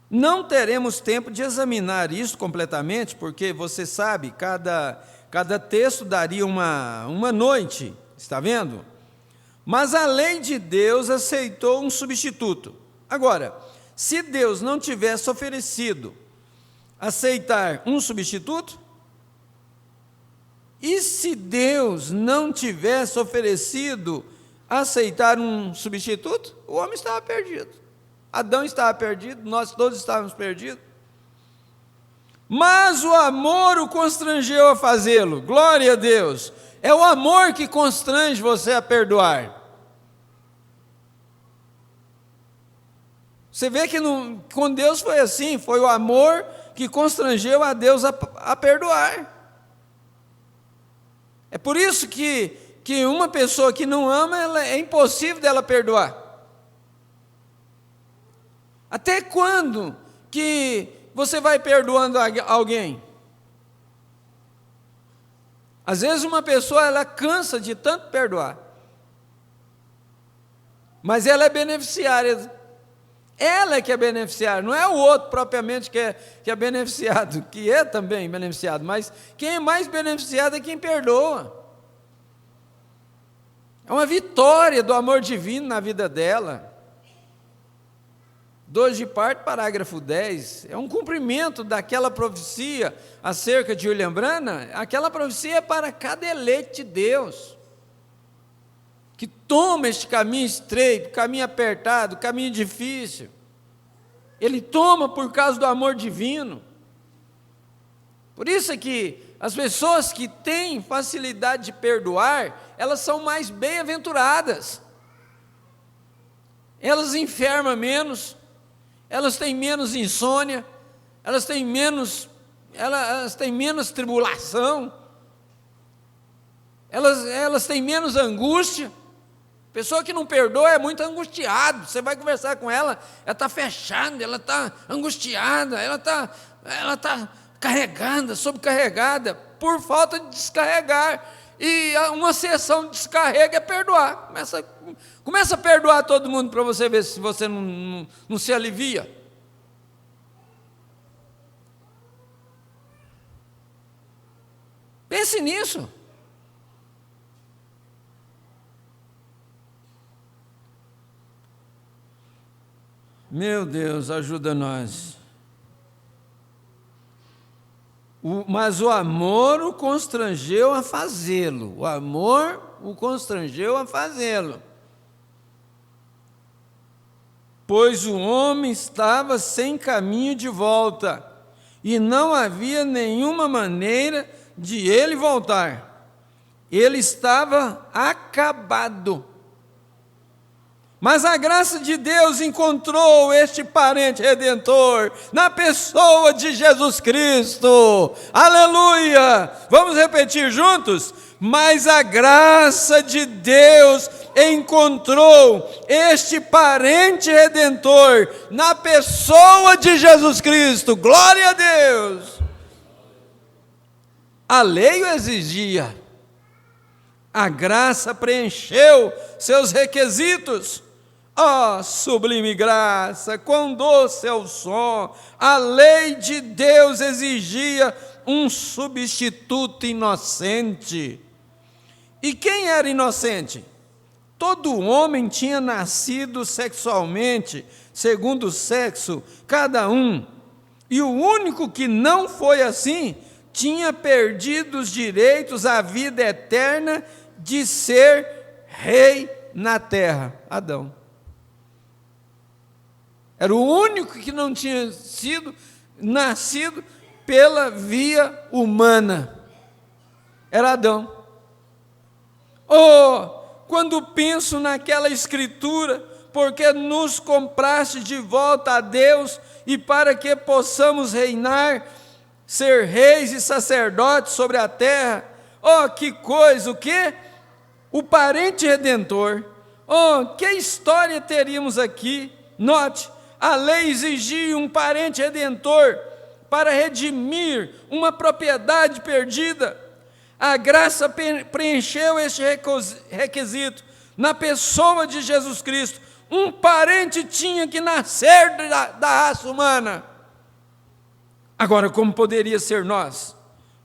Não teremos tempo de examinar isso completamente, porque você sabe, cada texto daria uma noite, está vendo? Mas a lei de Deus aceitou um substituto. Agora, se Deus não tivesse oferecido aceitar um substituto, e se Deus não tivesse oferecido aceitar um substituto, o homem estava perdido. Adão estava perdido, nós todos estávamos perdidos. Mas o amor o constrangeu a fazê-lo. Glória a Deus. É o amor que constrange você a perdoar. Você vê que com Deus foi assim, foi o amor que constrangeu a Deus a perdoar. É por isso que uma pessoa que não ama, é impossível dela perdoar. Até quando que você vai perdoando alguém? Às vezes uma pessoa, ela cansa de tanto perdoar, mas ela é beneficiária. Ela é que é beneficiária, não é o outro propriamente que é beneficiado, que é também beneficiado, mas quem é mais beneficiado é quem perdoa. É uma vitória do amor divino na vida dela. 2 de parte, parágrafo 10, é um cumprimento daquela profecia acerca de William Branham. Aquela profecia é para cada eleito de Deus, que toma este caminho estreito, caminho apertado, caminho difícil. Ele toma por causa do amor divino. Por isso é que as pessoas que têm facilidade de perdoar, elas são mais bem-aventuradas. Elas enfermam menos, elas têm menos insônia, elas têm menos tribulação, elas têm menos angústia. Pessoa que não perdoa é muito angustiada. Você vai conversar com ela, ela está fechada, ela está angustiada, ela está carregada, sobrecarregada, por falta de descarregar. E uma sessão de descarrega é perdoar. Começa a perdoar todo mundo para você ver se você não se alivia. Pense nisso. Meu Deus, ajuda nós. Mas o amor o constrangeu a fazê-lo. O amor o constrangeu a fazê-lo. Pois o homem estava sem caminho de volta, e não havia nenhuma maneira de ele voltar. Ele estava acabado. Mas a graça de Deus encontrou este parente redentor na pessoa de Jesus Cristo. Aleluia! Vamos repetir juntos? Mas a graça de Deus encontrou este parente redentor na pessoa de Jesus Cristo. Glória a Deus! A lei o exigia, a graça preencheu seus requisitos. Ó, sublime graça, quão doce é o som! A lei de Deus exigia um substituto inocente. E quem era inocente? Todo homem tinha nascido sexualmente, segundo o sexo, cada um. E o único que não foi assim, tinha perdido os direitos à vida eterna de ser rei na terra. Adão. Era o único que não tinha sido nascido pela via humana. Era Adão. Oh, quando penso naquela escritura, porque nos compraste de volta a Deus e para que possamos reinar, ser reis e sacerdotes sobre a terra. Oh, que coisa, o quê? O parente redentor. Oh, que história teríamos aqui? Note, a lei exigia um parente redentor para redimir uma propriedade perdida. A graça preencheu este requisito na pessoa de Jesus Cristo. Um parente tinha que nascer da raça humana. Agora, como poderia ser nós?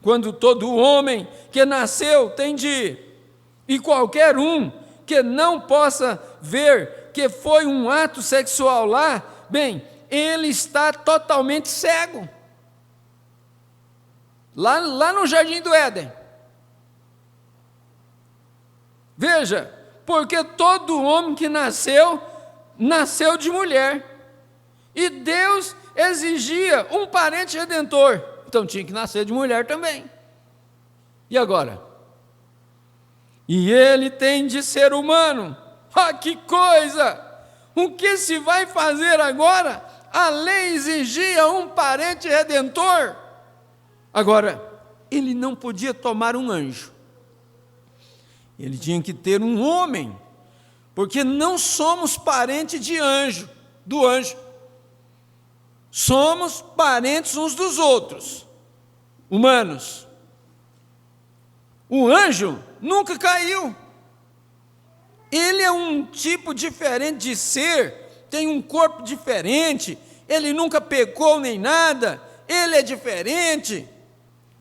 Quando todo homem que nasceu tem de ir, e qualquer um que não possa ver que foi um ato sexual lá, bem, ele está totalmente cego. Lá no Jardim do Éden. Veja, porque todo homem que nasceu de mulher. E Deus exigia um parente redentor. Então tinha que nascer de mulher também. E agora? E ele tem de ser humano. Ah, que coisa! O que se vai fazer agora? A lei exigia um parente redentor. Agora, ele não podia tomar um anjo. Ele tinha que ter um homem, porque não somos parentes de anjo, do anjo. Somos parentes uns dos outros, humanos. O anjo nunca caiu. Ele é um tipo diferente de ser, tem um corpo diferente, ele nunca pecou nem nada, ele é diferente.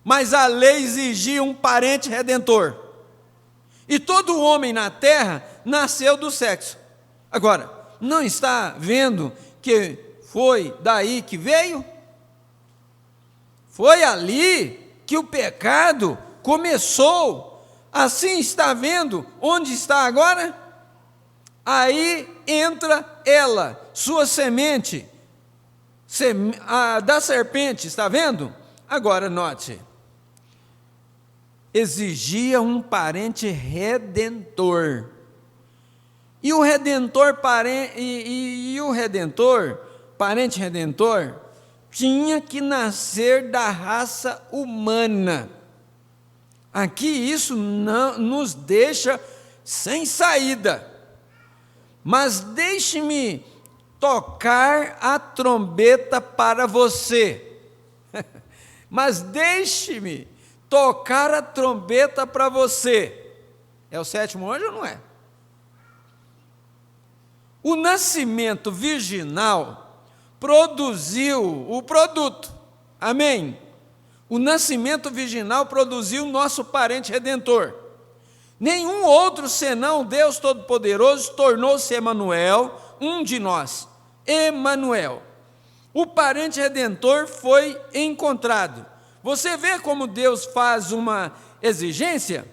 Mas a lei exigia um parente redentor. E todo homem na terra nasceu do sexo. Agora, não está vendo que foi daí que veio? Foi ali que o pecado começou. Assim está vendo onde está agora? Aí entra ela, sua semente, a da serpente, está vendo? Agora note. Exigia um parente redentor. E o redentor, parente redentor, tinha que nascer da raça humana. Aqui isso não nos deixa sem saída. Mas deixe-me tocar a trombeta para você. Mas deixe-me tocar a trombeta para você. É o sétimo anjo ou não é? O nascimento virginal produziu o produto. Amém? O nascimento virginal produziu o nosso parente redentor. Nenhum outro senão Deus Todo-Poderoso tornou-se Emanuel, um de nós. Emanuel. O parente redentor foi encontrado. Você vê como Deus faz uma exigência?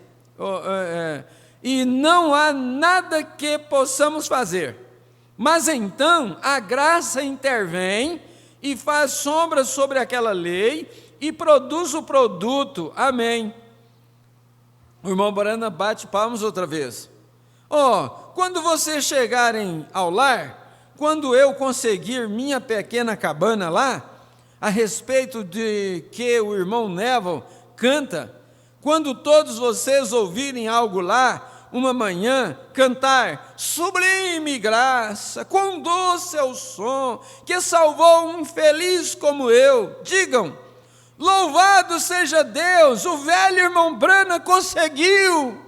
E não há nada que possamos fazer. Mas então a graça intervém e faz sombra sobre aquela lei e produz o produto. Amém. O irmão Barana bate palmas outra vez. Quando vocês chegarem ao lar, quando eu conseguir minha pequena cabana lá, a respeito de que o irmão Neville canta, quando todos vocês ouvirem algo lá, uma manhã, cantar, sublime graça, quão doce é o som, que salvou um infeliz como eu. Digam, louvado seja Deus, o velho irmão Branham conseguiu.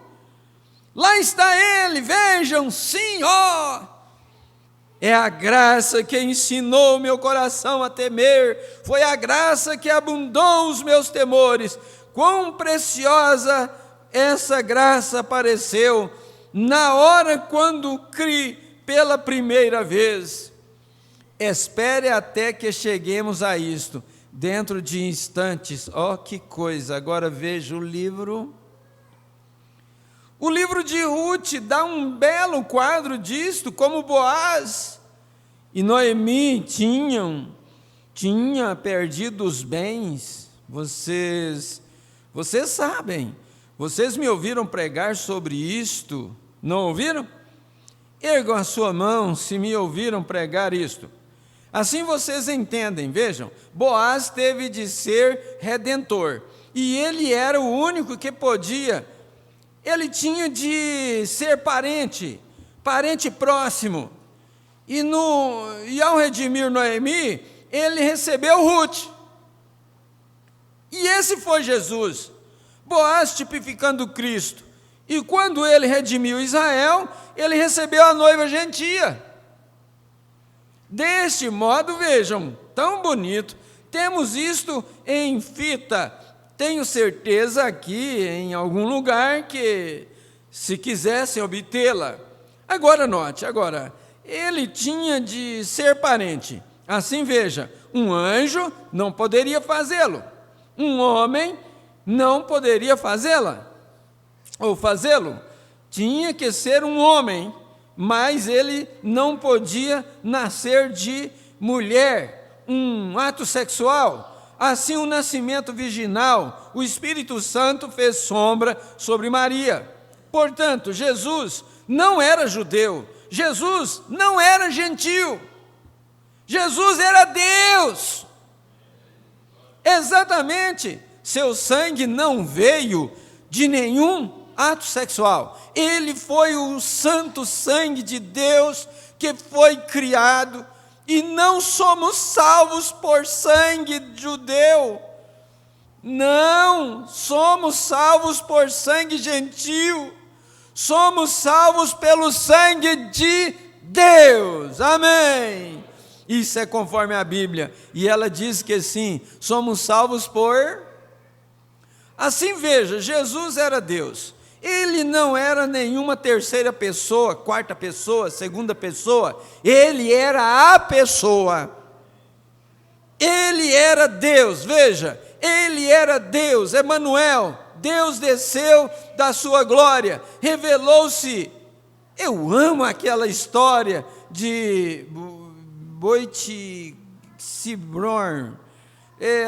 Lá está ele, vejam, sim, ó. É a graça que ensinou meu coração a temer, foi a graça que abundou os meus temores. Quão preciosa essa graça apareceu na hora quando criei pela primeira vez. Espere até que cheguemos a isto, dentro de instantes. Ó, que coisa! Agora veja o livro. O livro de Ruth dá um belo quadro disto, como Boaz e Noemi tinha perdido os bens. Vocês sabem, vocês me ouviram pregar sobre isto, não ouviram? Ergam a sua mão se me ouviram pregar isto. Assim vocês entendem, vejam, Boaz teve de ser redentor, e ele era o único que podia. Ele tinha de ser parente próximo. E ao redimir Noemi, ele recebeu Ruth. E esse foi Jesus, Boaz tipificando Cristo. E quando ele redimiu Israel, ele recebeu a noiva gentia. Deste modo, vejam, tão bonito, temos isto em fita. Tenho certeza aqui em algum lugar que, se quisessem obtê-la. Agora note, ele tinha de ser parente. Assim veja, um anjo não poderia fazê-lo. Um homem não poderia fazê-la, ou fazê-lo. Tinha que ser um homem, mas ele não podia nascer de mulher, um ato sexual. Assim, o nascimento virginal, o Espírito Santo fez sombra sobre Maria. Portanto, Jesus não era judeu, Jesus não era gentil, Jesus era Deus. Exatamente, seu sangue não veio de nenhum ato sexual. Ele foi o santo sangue de Deus que foi criado. E não somos salvos por sangue judeu, não, somos salvos por sangue gentil, somos salvos pelo sangue de Deus, amém. Isso é conforme a Bíblia, e ela diz que sim, somos salvos por... Assim veja, Jesus era Deus. Ele não era nenhuma terceira pessoa, quarta pessoa, segunda pessoa. Ele era a pessoa. Ele era Deus, veja. Ele era Deus, Emanuel. Deus desceu da sua glória. Revelou-se. Eu amo aquela história de Boitzibror.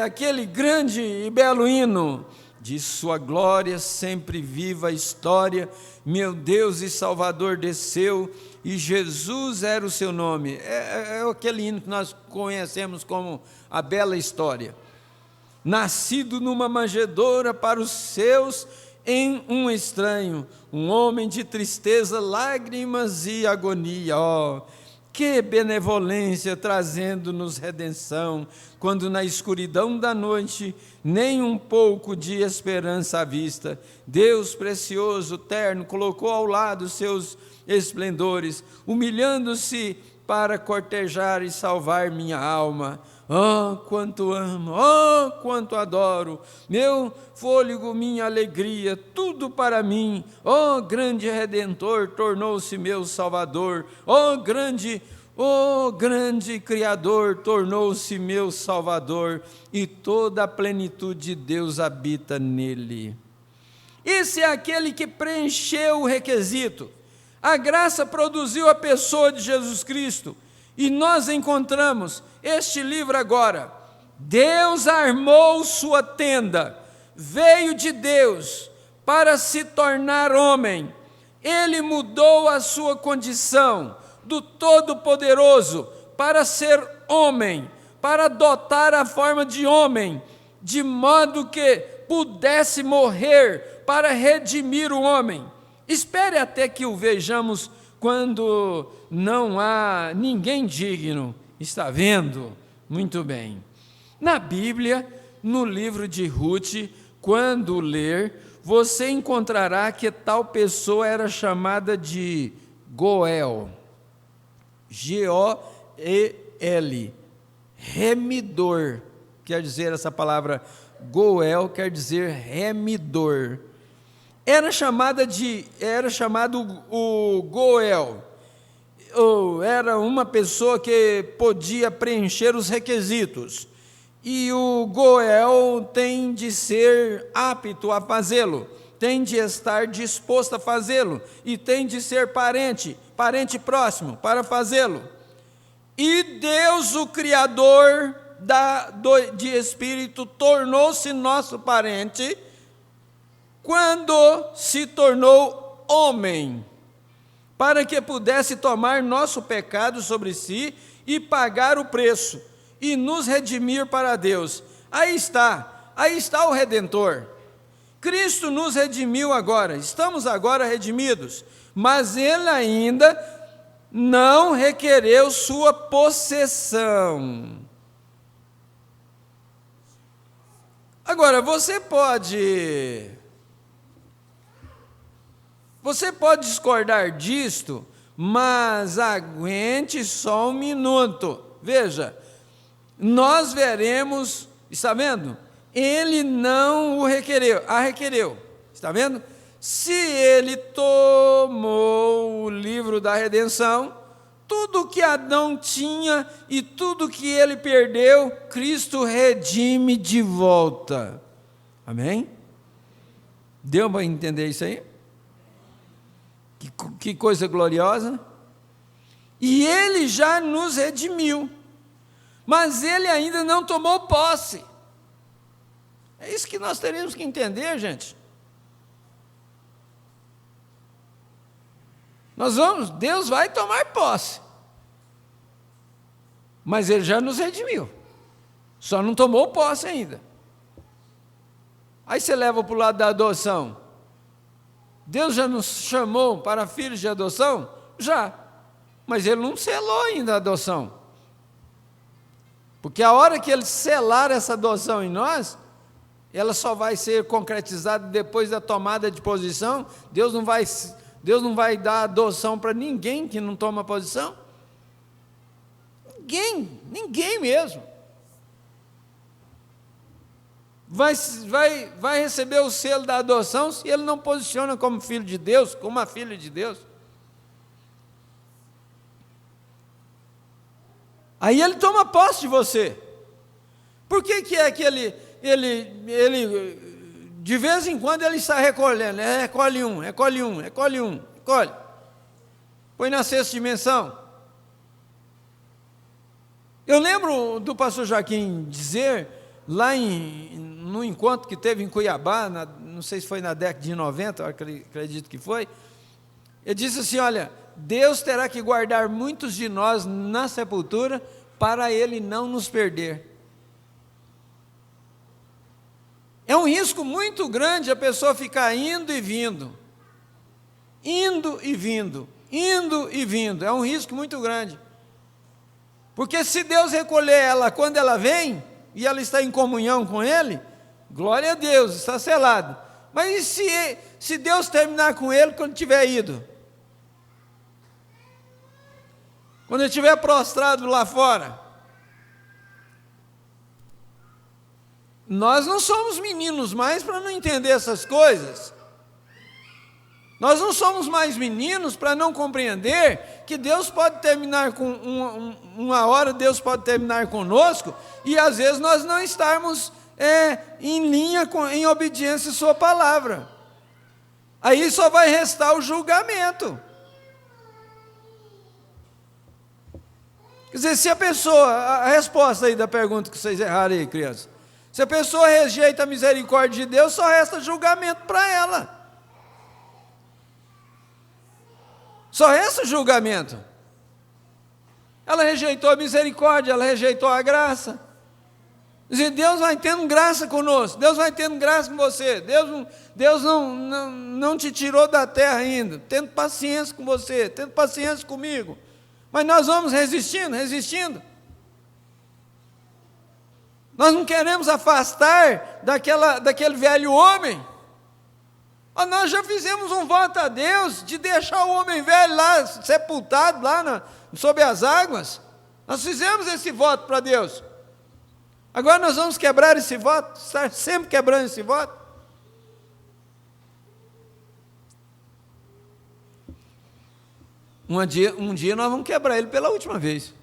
Aquele grande e belo hino. De sua glória sempre viva a história, meu Deus e Salvador desceu, e Jesus era o seu nome. É aquele hino que nós conhecemos como a bela história. Nascido numa manjedoura para os seus, em um estranho, um homem de tristeza, lágrimas e agonia. Oh, que benevolência trazendo-nos redenção, quando na escuridão da noite, nem um pouco de esperança à vista. Deus precioso, terno, colocou ao lado seus esplendores, humilhando-se para cortejar e salvar minha alma. Oh, quanto amo, oh, quanto adoro, meu fôlego, minha alegria, tudo para mim. Oh, grande Redentor, tornou-se meu Salvador. Oh, grande Criador, tornou-se meu Salvador, e toda a plenitude de Deus habita nele. Esse é aquele que preencheu o requisito. A graça produziu a pessoa de Jesus Cristo, e nós encontramos este livro agora. Deus armou sua tenda, veio de Deus para se tornar homem. Ele mudou a sua condição do Todo-Poderoso para ser homem, para adotar a forma de homem, de modo que pudesse morrer para redimir o homem. Espere até que o vejamos quando não há ninguém digno. Está vendo? Muito bem. Na Bíblia, no livro de Ruth, quando ler, você encontrará que tal pessoa era chamada de Goel. G-O-E-L. Remidor. Quer dizer, essa palavra Goel quer dizer remidor. Era chamado o Goel. Era uma pessoa que podia preencher os requisitos. E o Goel tem de ser apto a fazê-lo, tem de estar disposto a fazê-lo, e tem de ser parente próximo para fazê-lo. E Deus, o Criador de espírito, tornou-se nosso parente quando se tornou homem, para que pudesse tomar nosso pecado sobre si e pagar o preço, e nos redimir para Deus. Aí está o Redentor. Cristo nos redimiu agora, estamos agora redimidos, mas Ele ainda não requereu sua possessão. Agora, você pode discordar disto, mas aguente só um minuto. Veja, nós veremos, está vendo? Ele não a requereu, está vendo? Se ele tomou o livro da redenção, tudo que Adão tinha e tudo que ele perdeu, Cristo redime de volta. Amém? Deu para entender isso aí? Que coisa gloriosa. E ele já nos redimiu, mas ele ainda não tomou posse. É isso que nós teremos que entender, gente. Deus vai tomar posse, mas Ele já nos redimiu, só não tomou posse ainda. Aí você leva para o lado da adoção. Deus já nos chamou para filhos de adoção? Já, mas Ele não selou ainda a adoção, porque a hora que Ele selar essa adoção em nós, ela só vai ser concretizada depois da tomada de posição. Deus não vai dar adoção para ninguém que não toma posição. Ninguém mesmo. Vai receber o selo da adoção se ele não posiciona como filho de Deus, como uma filha de Deus. Aí ele toma posse de você. Por que é que ele de vez em quando ele está recolhendo, recolhe um, põe na sexta dimensão. Eu lembro do pastor Joaquim dizer, lá no encontro que teve em Cuiabá, não sei se foi na década de 90, eu acredito que foi, ele disse assim, olha, Deus terá que guardar muitos de nós na sepultura, para Ele não nos perder. É um risco muito grande a pessoa ficar indo e vindo, é um risco muito grande, porque se Deus recolher ela quando ela vem, e ela está em comunhão com Ele, glória a Deus, está selado. Mas e se Deus terminar com ele quando tiver ido? Quando ele estiver prostrado lá fora? Nós não somos meninos mais para não entender essas coisas. Nós não somos mais meninos para não compreender que Deus pode terminar com uma hora, Deus pode terminar conosco, e às vezes nós não estarmos em linha, em obediência à sua palavra. Aí só vai restar o julgamento. Quer dizer, se a pessoa, a resposta aí da pergunta que vocês erraram aí, criança, se a pessoa rejeita a misericórdia de Deus, só resta julgamento para ela. Só resta julgamento. Ela rejeitou a misericórdia, ela rejeitou a graça. Deus vai tendo graça conosco, Deus vai tendo graça com você, Deus não te tirou da terra ainda, tendo paciência com você, tendo paciência comigo, mas nós vamos resistindo. Nós não queremos afastar daquele velho homem. Nós já fizemos um voto a Deus de deixar o homem velho lá, sepultado lá sob as águas. Nós fizemos esse voto para Deus. Agora nós vamos quebrar esse voto, estar sempre quebrando esse voto. Um dia nós vamos quebrar ele pela última vez.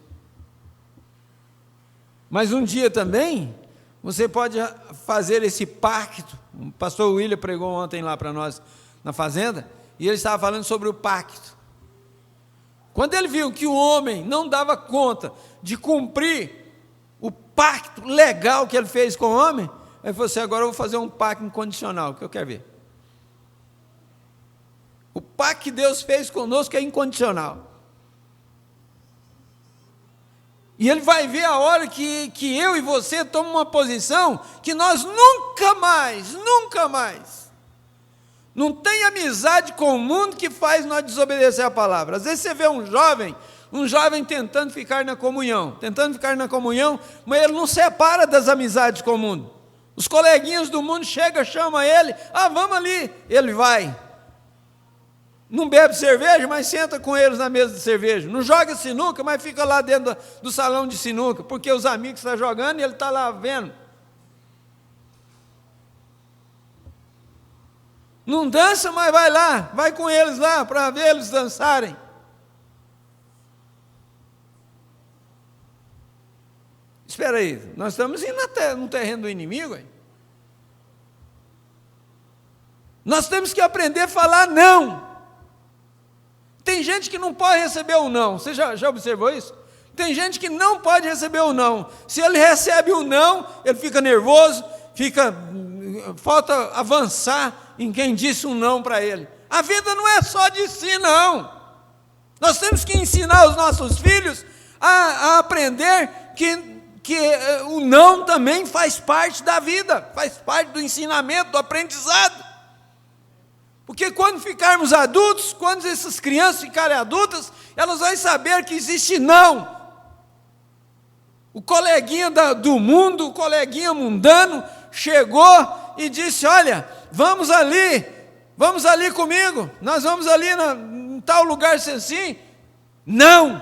Mas um dia também, você pode fazer esse pacto. O pastor William pregou ontem lá para nós na fazenda, e ele estava falando sobre o pacto. Quando ele viu que o homem não dava conta de cumprir o pacto legal que ele fez com o homem, ele falou assim: agora eu vou fazer um pacto incondicional, que eu quero ver. O pacto que Deus fez conosco é incondicional. E Ele vai ver a hora que eu e você tomamos uma posição que nós nunca mais, não tem amizade com o mundo que faz nós desobedecer a palavra. Às vezes você vê um jovem tentando ficar na comunhão, mas ele não separa das amizades com o mundo. Os coleguinhas do mundo chegam, chamam ele, vamos ali, ele vai. Não bebe cerveja, mas senta com eles na mesa de cerveja. Não joga sinuca, mas fica lá dentro do salão de sinuca, porque os amigos estão jogando e ele está lá vendo. Não dança, mas vai lá, vai com eles lá para ver eles dançarem. Espera aí, nós estamos indo no terreno do inimigo, hein? Nós temos que aprender a falar não. Tem gente que não pode receber o não. Você já observou isso? Tem gente que não pode receber o não. Se ele recebe o não, ele fica nervoso, falta avançar em quem disse um não para ele. A vida não é só de si, não. Nós temos que ensinar os nossos filhos a aprender que o não também faz parte da vida, faz parte do ensinamento, do aprendizado. Porque quando ficarmos adultos, quando essas crianças ficarem adultas, elas vão saber que existe não. O coleguinha do mundo, o coleguinha mundano, chegou e disse: olha, vamos ali comigo, nós vamos ali em tal lugar assim. Não,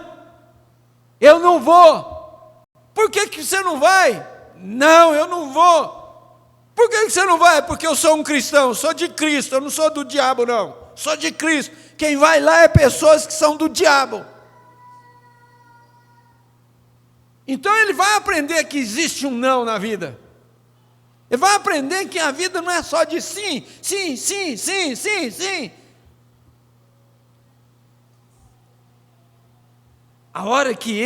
eu não vou. Por que você não vai? Não, eu não vou. Por que você não vai? Porque eu sou um cristão, eu sou de Cristo, eu não sou do diabo não, sou de Cristo. Quem vai lá é pessoas que são do diabo. Então ele vai aprender que existe um não na vida. Ele vai aprender que a vida não é só de sim, sim, sim, sim, sim, sim. A hora que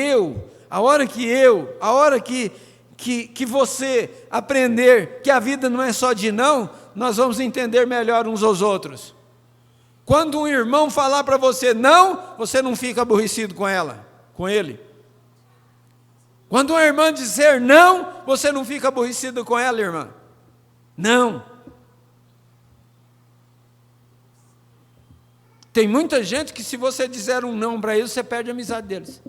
você aprender que a vida não é só de não, nós vamos entender melhor uns aos outros. Quando um irmão falar para você não, você não fica aborrecido com ele. Quando uma irmã dizer não, você não fica aborrecido com ela, irmã. Não. Tem muita gente que, se você disser um não para eles, você perde a amizade deles.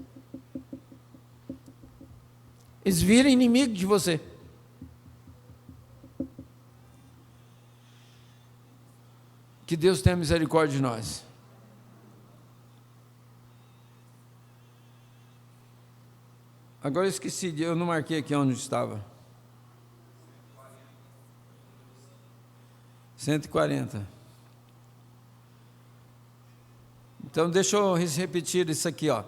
Eles viram inimigo de você. Que Deus tenha misericórdia de nós. Agora eu esqueci, eu não marquei aqui onde estava. 140. Então deixa eu repetir isso aqui, ó.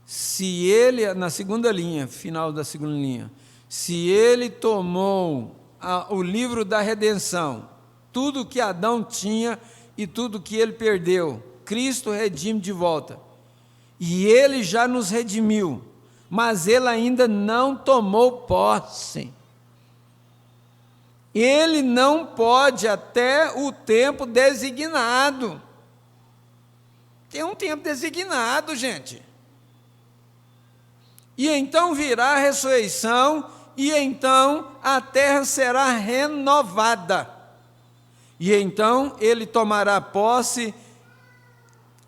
Se ele, na segunda linha, final da segunda linha, se ele tomou o livro da redenção, tudo que Adão tinha e tudo que ele perdeu, Cristo redime de volta. E ele já nos redimiu, mas ele ainda não tomou posse. Ele não pode até o tempo designado. Tem um tempo designado, gente. E então virá a ressurreição, e então a terra será renovada. E então ele tomará posse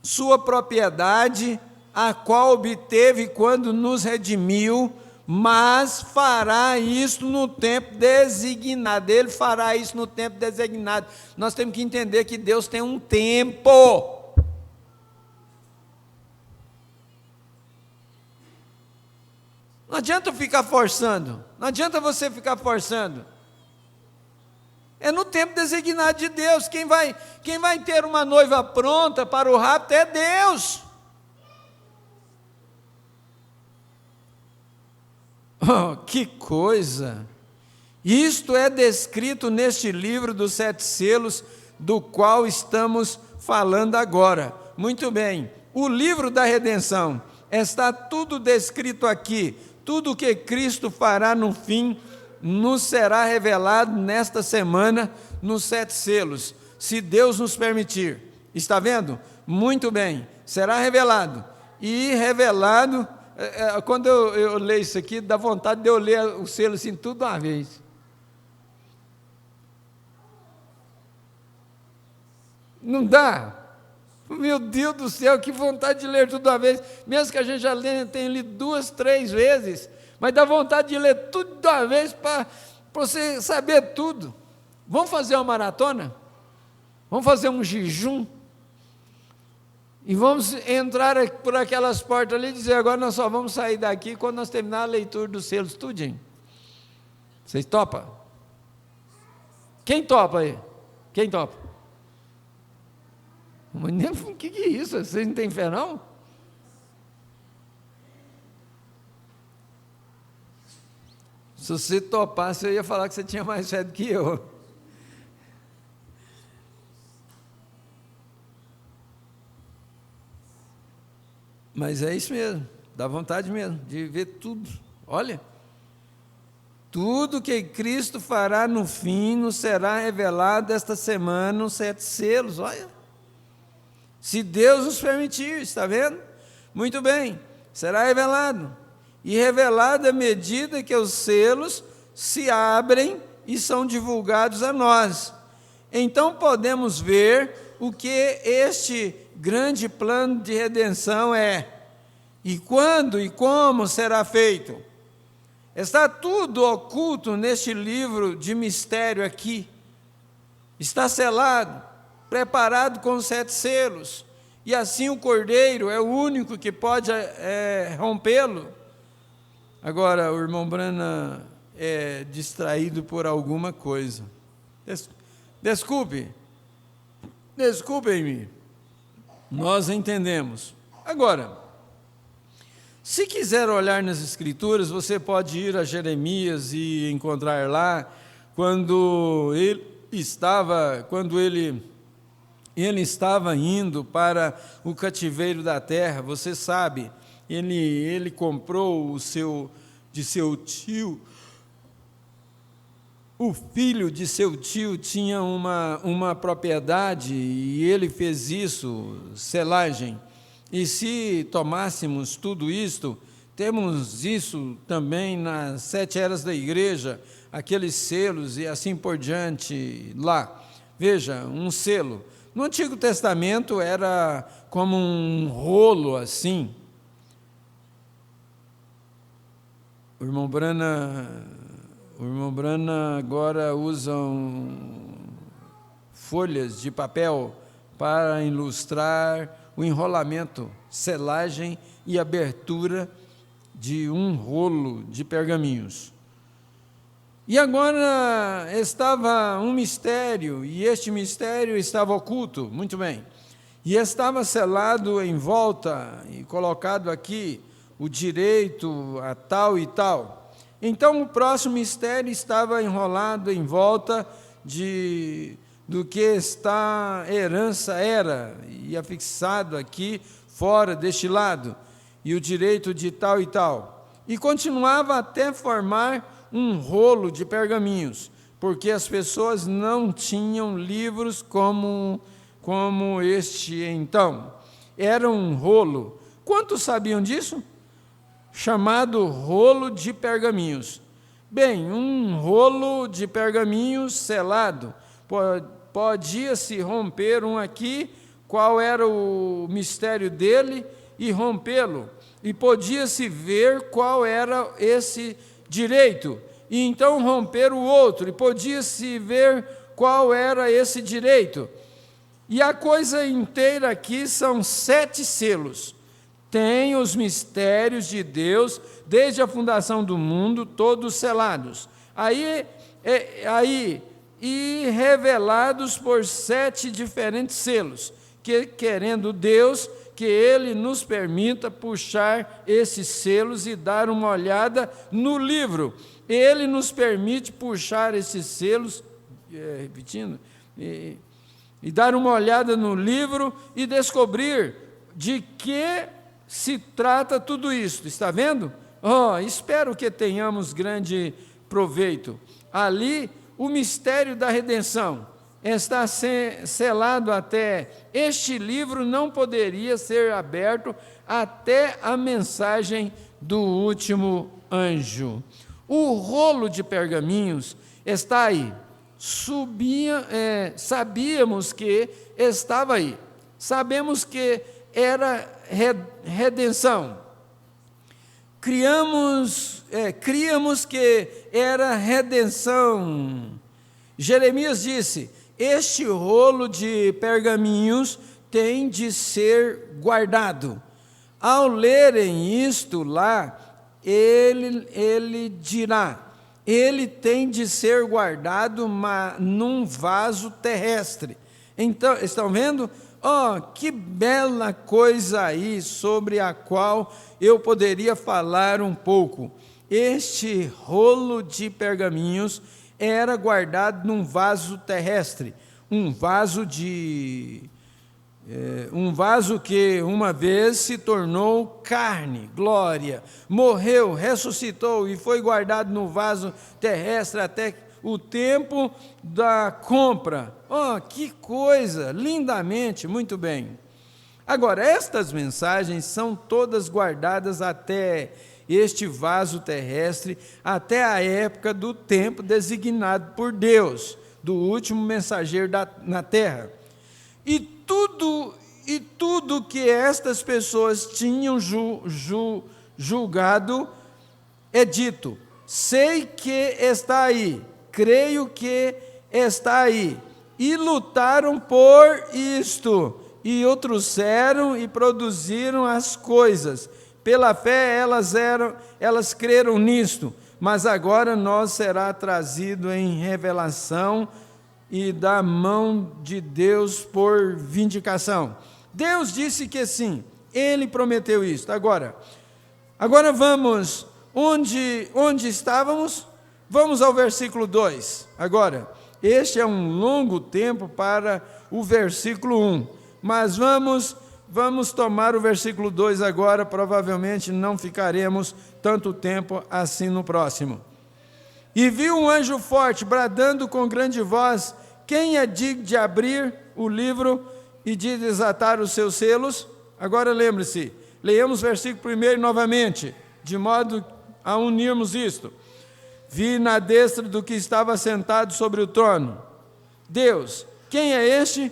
sua propriedade, a qual obteve quando nos redimiu, mas fará isso no tempo designado. Ele fará isso no tempo designado. Nós temos que entender que Deus tem um tempo. Não adianta ficar forçando. Não adianta você ficar forçando. É no tempo designado de Deus. Quem vai ter uma noiva pronta para o rapto é Deus. Oh, que coisa! Isto é descrito neste livro dos 7 selos, do qual estamos falando agora. Muito bem, o livro da redenção, está tudo descrito aqui. Tudo o que Cristo fará no fim, nos será revelado nesta semana, nos 7 selos, se Deus nos permitir. Está vendo? Muito bem, será revelado. E revelado, quando eu leio isso aqui, dá vontade de eu ler o selo assim, tudo de uma vez. Não dá? Meu Deus do céu, que vontade de ler tudo de uma vez, mesmo que a gente já tenha lido 2, 3 vezes, mas dá vontade de ler tudo de uma vez para você saber tudo. Vamos fazer uma maratona? Vamos fazer um jejum? E vamos entrar por aquelas portas ali e dizer, agora nós só vamos sair daqui quando nós terminar a leitura dos selos, tudinho. Vocês topam? Quem topa aí? Quem topa? Mas o que é isso? Vocês não têm fé, não? Se você topasse, eu ia falar que você tinha mais fé do que eu. Mas é isso mesmo, dá vontade mesmo de ver tudo. Olha, tudo que Cristo fará no fim nos será revelado esta semana nos 7 selos, olha. Se Deus nos permitir, está vendo? Muito bem, será revelado. E revelado à medida que os selos se abrem e são divulgados a nós. Então podemos ver o que este grande plano de redenção é. E quando e como será feito. Está tudo oculto neste livro de mistério aqui. Está selado, preparado com os 7 selos, e assim o Cordeiro é o único que pode rompê-lo. Agora, o irmão Brana é distraído por alguma coisa. Desculpem-me, nós entendemos. Agora, se quiser olhar nas Escrituras, você pode ir a Jeremias e encontrar lá, quando ele estava indo para o cativeiro da terra. Você sabe, ele comprou de seu tio, o filho de seu tio tinha uma propriedade e ele fez isso, selagem. E se tomássemos tudo isto, temos isso também nas 7 eras da igreja, aqueles selos e assim por diante lá. Veja, um selo. No Antigo Testamento era como um rolo assim. O irmão Brana agora usa folhas de papel para ilustrar o enrolamento, selagem e abertura de um rolo de pergaminhos. E agora estava um mistério, e este mistério estava oculto, muito bem, e estava selado em volta, e colocado aqui, o direito a tal e tal. Então o próximo mistério estava enrolado em volta do que esta herança era, e afixado aqui, fora deste lado, e o direito de tal e tal. E continuava até formar um rolo de pergaminhos, porque as pessoas não tinham livros como este então. Era um rolo. Quantos sabiam disso? Chamado rolo de pergaminhos. Bem, um rolo de pergaminho selado. Podia-se romper um aqui, qual era o mistério dele, e rompê-lo. E podia-se ver qual era esse direito, e então romper o outro, e podia-se ver qual era esse direito. E a coisa inteira aqui são 7 selos. Tem os mistérios de Deus, desde a fundação do mundo, todos selados. E revelados por 7 diferentes selos, que, querendo Deus, que Ele nos permita puxar esses selos e dar uma olhada no livro. Ele nos permite puxar esses selos, repetindo, e dar uma olhada no livro e descobrir de que se trata tudo isso. Está vendo? Espero que tenhamos grande proveito. Ali, o mistério da redenção está selado até. Este livro não poderia ser aberto até a mensagem do último anjo. O rolo de pergaminhos está aí. Sabíamos que estava aí. Sabemos que era redenção. Criamos que era redenção. Jeremias disse: este rolo de pergaminhos tem de ser guardado. Ao lerem isto lá, ele dirá: ele tem de ser guardado num vaso terrestre. Então, estão vendo? Que bela coisa aí, sobre a qual eu poderia falar um pouco. Este rolo de pergaminhos era guardado num vaso terrestre, um vaso que uma vez se tornou carne, glória, morreu, ressuscitou e foi guardado no vaso terrestre até o tempo da compra. Que coisa, lindamente, muito bem. Agora, estas mensagens são todas guardadas até este vaso terrestre, até a época do tempo designado por Deus, do último mensageiro na terra. E tudo que estas pessoas tinham julgado é dito: sei que está aí, creio que está aí, e lutaram por isto, e o trouxeram e produziram as coisas. Pela fé elas creram nisto, mas agora nós será trazido em revelação e da mão de Deus por vindicação. Deus disse que sim, Ele prometeu isto. Agora vamos, onde estávamos? Vamos ao versículo 2. Agora, este é um longo tempo para o versículo 1, mas vamos tomar o versículo 2 agora, provavelmente não ficaremos tanto tempo assim no próximo. E viu um anjo forte, bradando com grande voz: quem é digno de abrir o livro e de desatar os seus selos? Agora lembre-se, leiamos o versículo 1 novamente, de modo a unirmos isto. Vi na destra do que estava sentado sobre o trono Deus. Quem é este?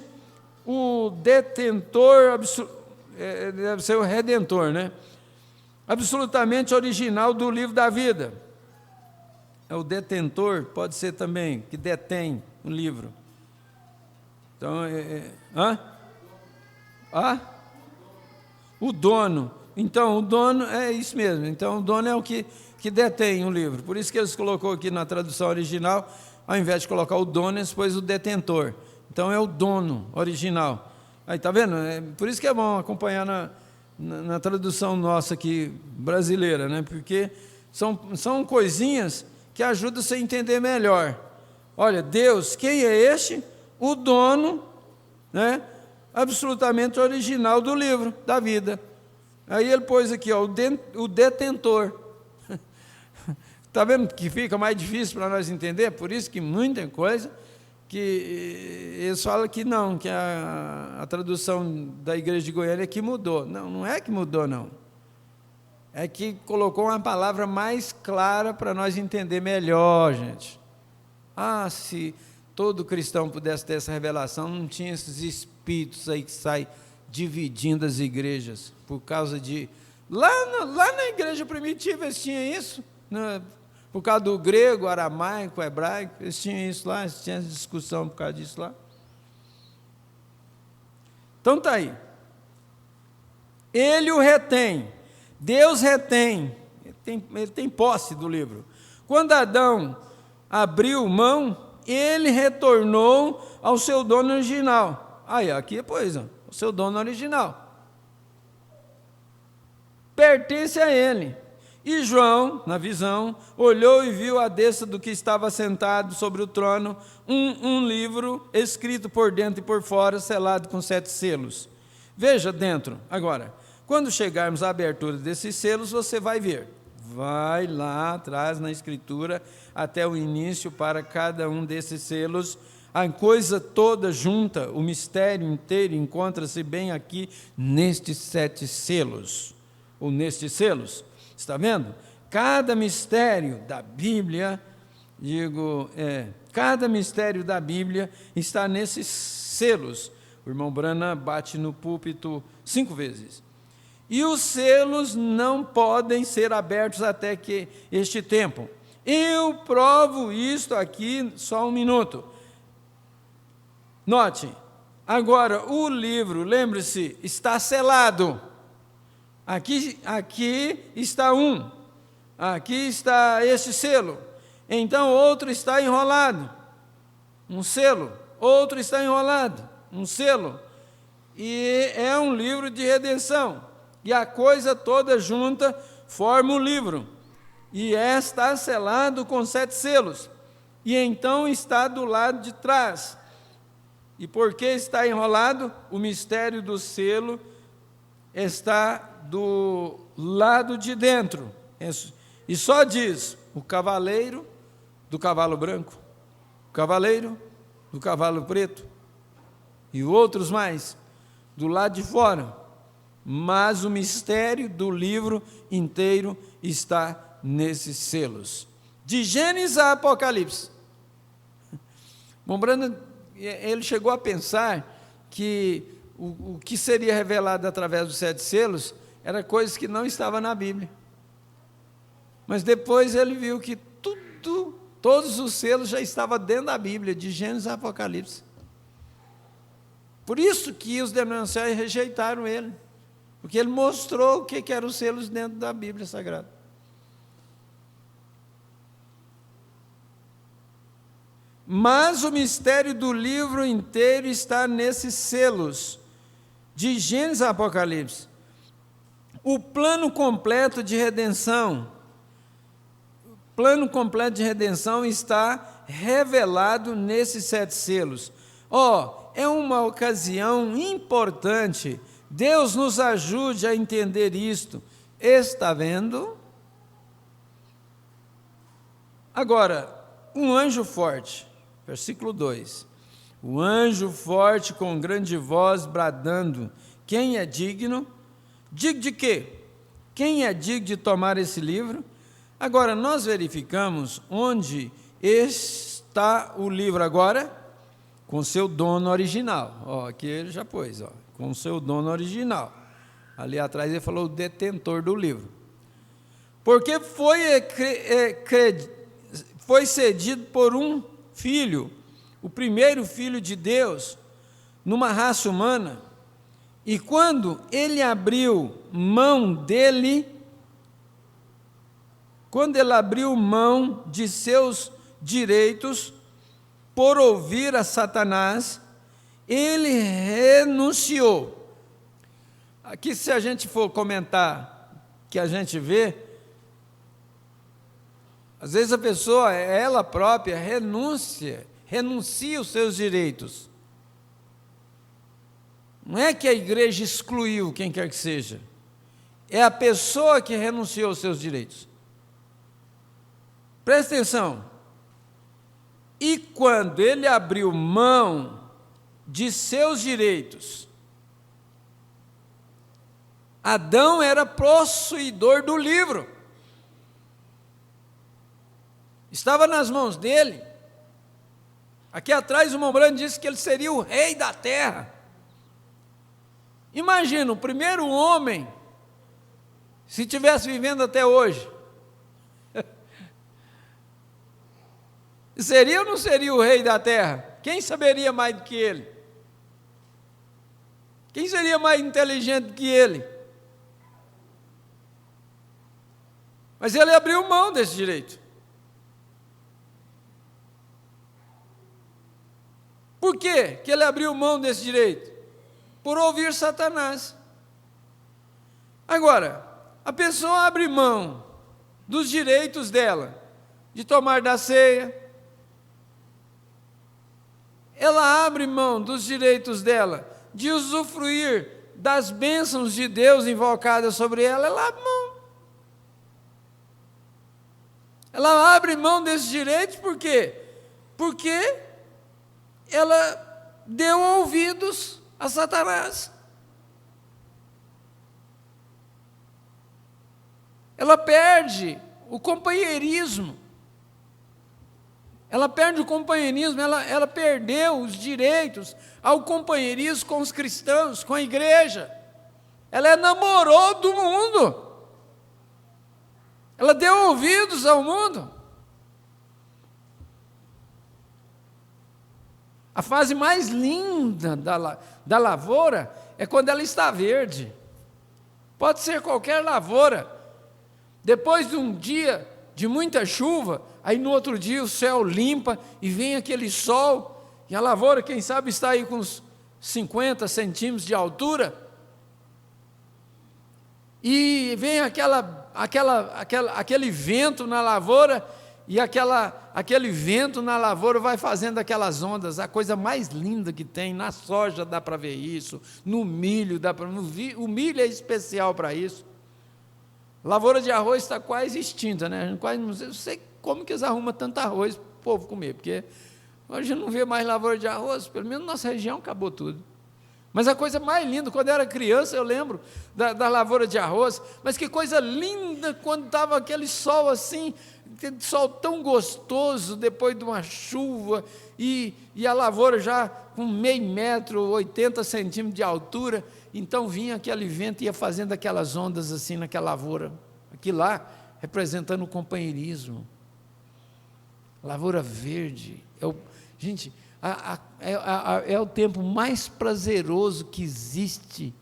O detentor, deve ser o redentor, né? Absolutamente original do livro da vida. O detentor pode ser também, que detém um livro. Então, o dono. Então, o dono é isso mesmo. Então, o dono é o que detém o livro. Por isso que eles colocou aqui na tradução original, ao invés de colocar o dono, eles pôs o detentor. Então, é o dono original. Aí, tá vendo? Por isso que é bom acompanhar na tradução nossa aqui, brasileira, né? Porque são coisinhas que ajudam você a entender melhor. Olha, Deus, quem é este? O dono, né? Absolutamente original do livro da vida. Aí ele pôs aqui, o detentor. Está vendo que fica mais difícil para nós entender? Por isso que muita coisa que eles falam que não, que a tradução da igreja de Goiânia que mudou. Não é que mudou, não. é que colocou uma palavra mais clara para nós entender melhor, gente. Se todo cristão pudesse ter essa revelação, não tinha esses espíritos aí que saem dividindo as igrejas por causa de... Lá na igreja primitiva eles tinham isso, né? Por causa do grego, aramaico, hebraico, eles tinham isso lá, eles tinham essa discussão por causa disso lá. Então está aí. Ele o retém, Deus retém, ele tem posse do livro. Quando Adão abriu mão, ele retornou ao seu dono original. Aqui, pois, o seu dono original. Pertence a ele. E João, na visão, olhou e viu à destra do que estava sentado sobre o trono um livro escrito por dentro e por fora, selado com 7 selos. Veja dentro. Agora, quando chegarmos à abertura desses selos, você vai ver. Vai lá atrás na Escritura, até o início, para cada um desses selos. A coisa toda junta, o mistério inteiro, encontra-se bem aqui nestes 7 selos. Ou nestes selos. Está vendo? Cada mistério da Bíblia, cada mistério da Bíblia está nesses selos. O irmão Branham bate no púlpito 5 vezes. E os selos não podem ser abertos até que este tempo. Eu provo isto aqui, só um minuto. Note, agora o livro, lembre-se, está selado. Aqui está um, aqui está este selo, então outro está enrolado, um selo, outro está enrolado, um selo, e é um livro de redenção, e a coisa toda junta forma o livro, e está selado com 7 selos, e então está do lado de trás. E por que está enrolado? O mistério do selo está do lado de dentro, e só diz o cavaleiro do cavalo branco, o cavaleiro do cavalo preto, e outros mais, do lado de fora, mas o mistério do livro inteiro está nesses selos, de Gênesis a Apocalipse. Bom, Branham, ele chegou a pensar que o que seria revelado através dos 7 selos era coisa que não estava na Bíblia. Mas depois ele viu que todos os selos já estavam dentro da Bíblia, de Gênesis a Apocalipse. Por isso que os denominacionais rejeitaram ele, porque ele mostrou o que eram os selos dentro da Bíblia Sagrada. Mas o mistério do livro inteiro está nesses selos, de Gênesis a Apocalipse. O plano completo de redenção está revelado nesses 7 selos. É uma ocasião importante. Deus nos ajude a entender isto. Está vendo? Agora, um anjo forte, versículo 2. O anjo forte com grande voz bradando: quem é digno? Digo de quê? Quem é digno de tomar esse livro? Agora, nós verificamos onde está o livro agora, com seu dono original. Aqui ele já pôs, com seu dono original. Ali atrás ele falou o detentor do livro. Porque foi cedido por um filho, o primeiro filho de Deus, numa raça humana. E quando ele abriu mão dele, quando ele abriu mão de seus direitos por ouvir a Satanás, ele renunciou. Aqui, se a gente for comentar, que a gente vê, às vezes a pessoa, ela própria, renuncia os seus direitos. Não é que a igreja excluiu quem quer que seja, é a pessoa que renunciou aos seus direitos. Presta atenção. E quando ele abriu mão de seus direitos, Adão era possuidor do livro. Estava nas mãos dele. Aqui atrás o Mombrano disse que ele seria o rei da terra. Imagina, o primeiro homem, se estivesse vivendo até hoje, seria ou não seria o rei da terra? Quem saberia mais do que ele? Quem seria mais inteligente do que ele? Mas ele abriu mão desse direito. Por quê que ele abriu mão desse direito? Por ouvir Satanás. Agora, a pessoa abre mão dos direitos dela, de tomar da ceia, ela abre mão dos direitos dela, de usufruir das bênçãos de Deus invocadas sobre ela, ela abre mão. Ela abre mão desses direitos por quê? Porque ela deu ouvidos a Satanás. Ela perde o companheirismo. Ela perde o companheirismo, ela perdeu os direitos ao companheirismo com os cristãos, com a igreja. Ela namorou do mundo. Ela deu ouvidos ao mundo. A fase mais linda da lavoura é quando ela está verde. Pode ser qualquer lavoura. Depois de um dia de muita chuva, aí no outro dia o céu limpa e vem aquele sol, e a lavoura, quem sabe, está aí com uns 50 centímetros de altura, e vem aquele vento na lavoura, e aquele vento na lavoura vai fazendo aquelas ondas, a coisa mais linda que tem. Na soja dá para ver isso, no milho dá para ver, o milho é especial para isso. Lavoura de arroz está quase extinta, né? Quase não sei como que eles arrumam tanto arroz para o povo comer, porque hoje não vê mais lavoura de arroz, pelo menos na nossa região acabou tudo. Mas a coisa mais linda, quando eu era criança, eu lembro da lavoura de arroz, mas que coisa linda quando estava aquele sol assim, aquele sol tão gostoso depois de uma chuva, e a lavoura já com meio metro, 80 centímetros de altura, então vinha aquele vento e ia fazendo aquelas ondas assim naquela lavoura, aqui lá, representando o companheirismo. Lavoura verde, gente, é o tempo mais prazeroso que existe.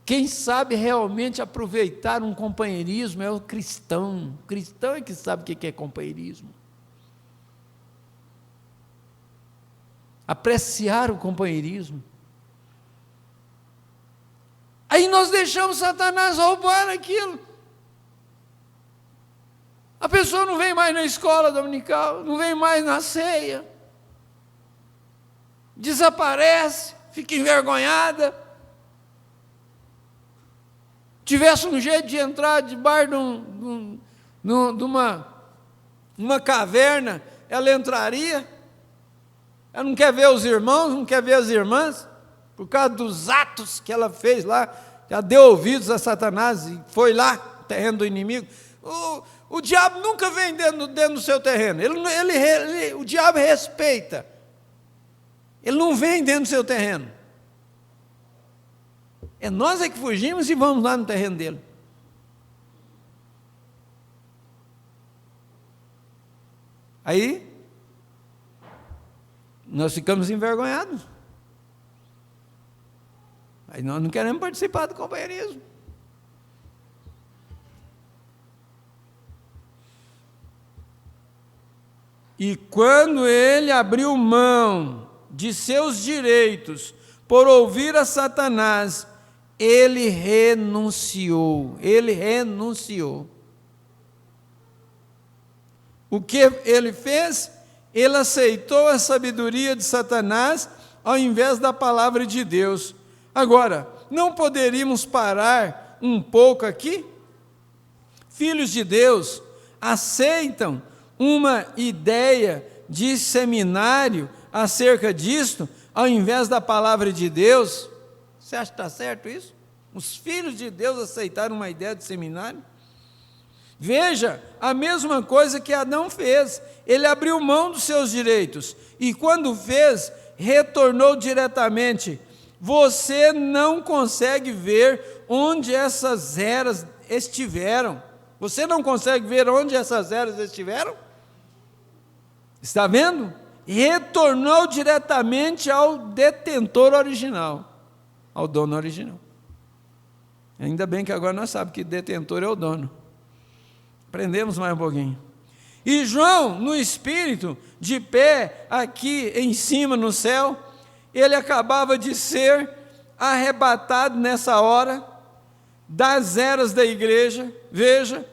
Quem sabe realmente aproveitar um companheirismo é o cristão. O cristão é que sabe o que é companheirismo. Apreciar o companheirismo. Aí nós deixamos Satanás roubar aquilo. A pessoa não vem mais na escola dominical, não vem mais na ceia, desaparece, fica envergonhada. Tivesse um jeito de entrar debaixo de uma caverna, ela entraria. Ela não quer ver os irmãos, não quer ver as irmãs, por causa dos atos que ela fez lá. Ela deu ouvidos a Satanás e foi lá, terreno do inimigo. O diabo nunca vem dentro do seu terreno. O diabo respeita. Ele não vem dentro do seu terreno. É nós que fugimos e vamos lá no terreno dele. Aí, nós ficamos envergonhados. Aí nós não queremos participar do companheirismo. E quando ele abriu mão de seus direitos por ouvir a Satanás, ele renunciou. O que ele fez? Ele aceitou a sabedoria de Satanás ao invés da palavra de Deus. Agora, não poderíamos parar um pouco aqui? Filhos de Deus aceitam uma ideia de seminário acerca disto, ao invés da palavra de Deus? Você acha que está certo isso? Os filhos de Deus aceitaram uma ideia de seminário? Veja, a mesma coisa que Adão fez. Ele abriu mão dos seus direitos. E quando fez, retornou diretamente. Você não consegue ver onde essas eras estiveram. Você não consegue ver onde essas eras estiveram? Está vendo? Retornou diretamente ao detentor original, ao dono original. Ainda bem que agora nós sabemos que detentor é o dono. Aprendemos mais um pouquinho. E João, no espírito, de pé aqui em cima no céu, ele acabava de ser arrebatado nessa hora das eras da igreja. Veja,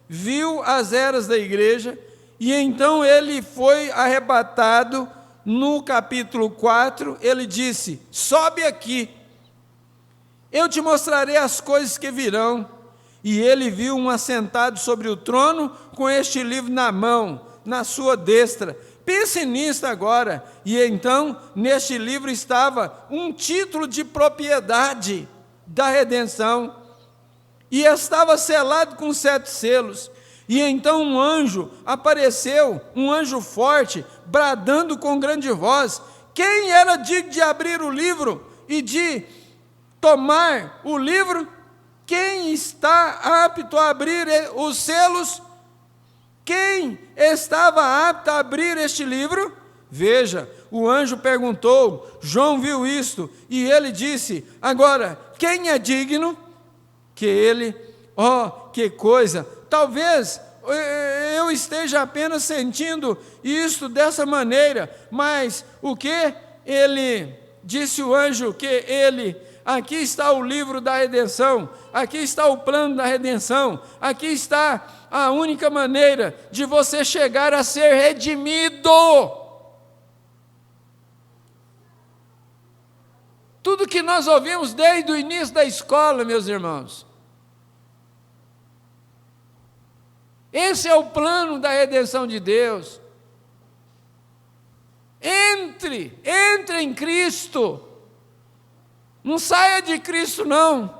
viu as eras da igreja, e então ele foi arrebatado. No capítulo 4, ele disse: sobe aqui, eu te mostrarei as coisas que virão. E ele viu um assentado sobre o trono, com este livro na mão, na sua destra. Pense nisso agora. E então, neste livro estava um título de propriedade da redenção, e estava selado com 7 selos. E então um anjo apareceu, um anjo forte, bradando com grande voz: quem era digno de abrir o livro e de tomar o livro? Quem está apto a abrir os selos? Quem estava apto a abrir este livro? Veja, o anjo perguntou, João viu isto, e ele disse: agora, quem é digno? Que ele, que coisa, talvez eu esteja apenas sentindo isto dessa maneira, mas o que? Ele disse, o anjo, que ele, aqui está o livro da redenção, aqui está o plano da redenção, aqui está a única maneira de você chegar a ser redimido. Tudo que nós ouvimos desde o início da escola, meus irmãos, esse é o plano da redenção de Deus. Entre em Cristo. Não saia de Cristo, não.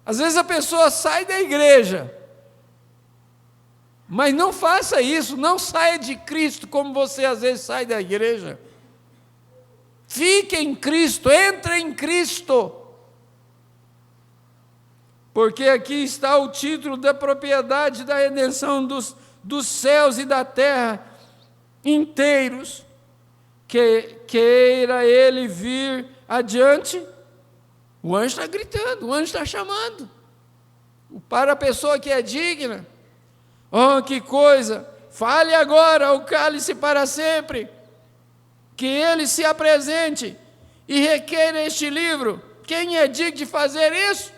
Às vezes a pessoa sai da igreja, mas não faça isso, não saia de Cristo como você às vezes sai da igreja. Fique em Cristo, entre em Cristo. Porque aqui está o título da propriedade da redenção dos céus e da terra inteiros. Que queira ele vir adiante. O anjo está gritando, o anjo está chamando. Para a pessoa que é digna. Oh, que coisa! Fale agora, o cálice para sempre. Que ele se apresente e requeira este livro. Quem é digno de fazer isso?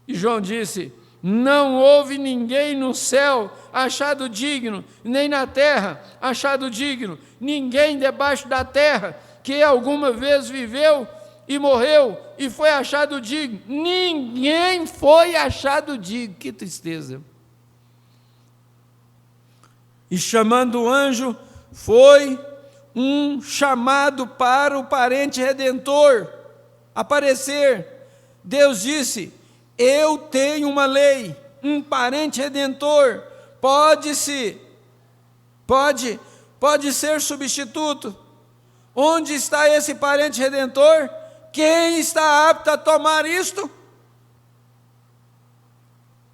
E João disse: não houve ninguém no céu achado digno, nem na terra achado digno, ninguém debaixo da terra que alguma vez viveu e morreu e foi achado digno. Ninguém foi achado digno. Que tristeza. E chamando o anjo, foi um chamado para o parente redentor aparecer. Deus disse: eu tenho uma lei, um parente redentor, pode ser substituto. Onde está esse parente redentor? Quem está apto a tomar isto?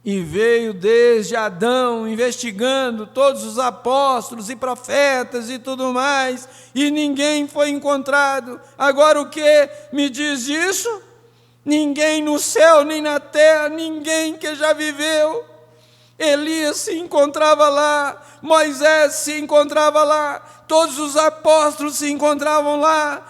E veio desde Adão, investigando todos os apóstolos e profetas e tudo mais, e ninguém foi encontrado. Agora o que me diz isso? Ninguém no céu nem na terra, ninguém que já viveu. Elias se encontrava lá, Moisés se encontrava lá, todos os apóstolos se encontravam lá,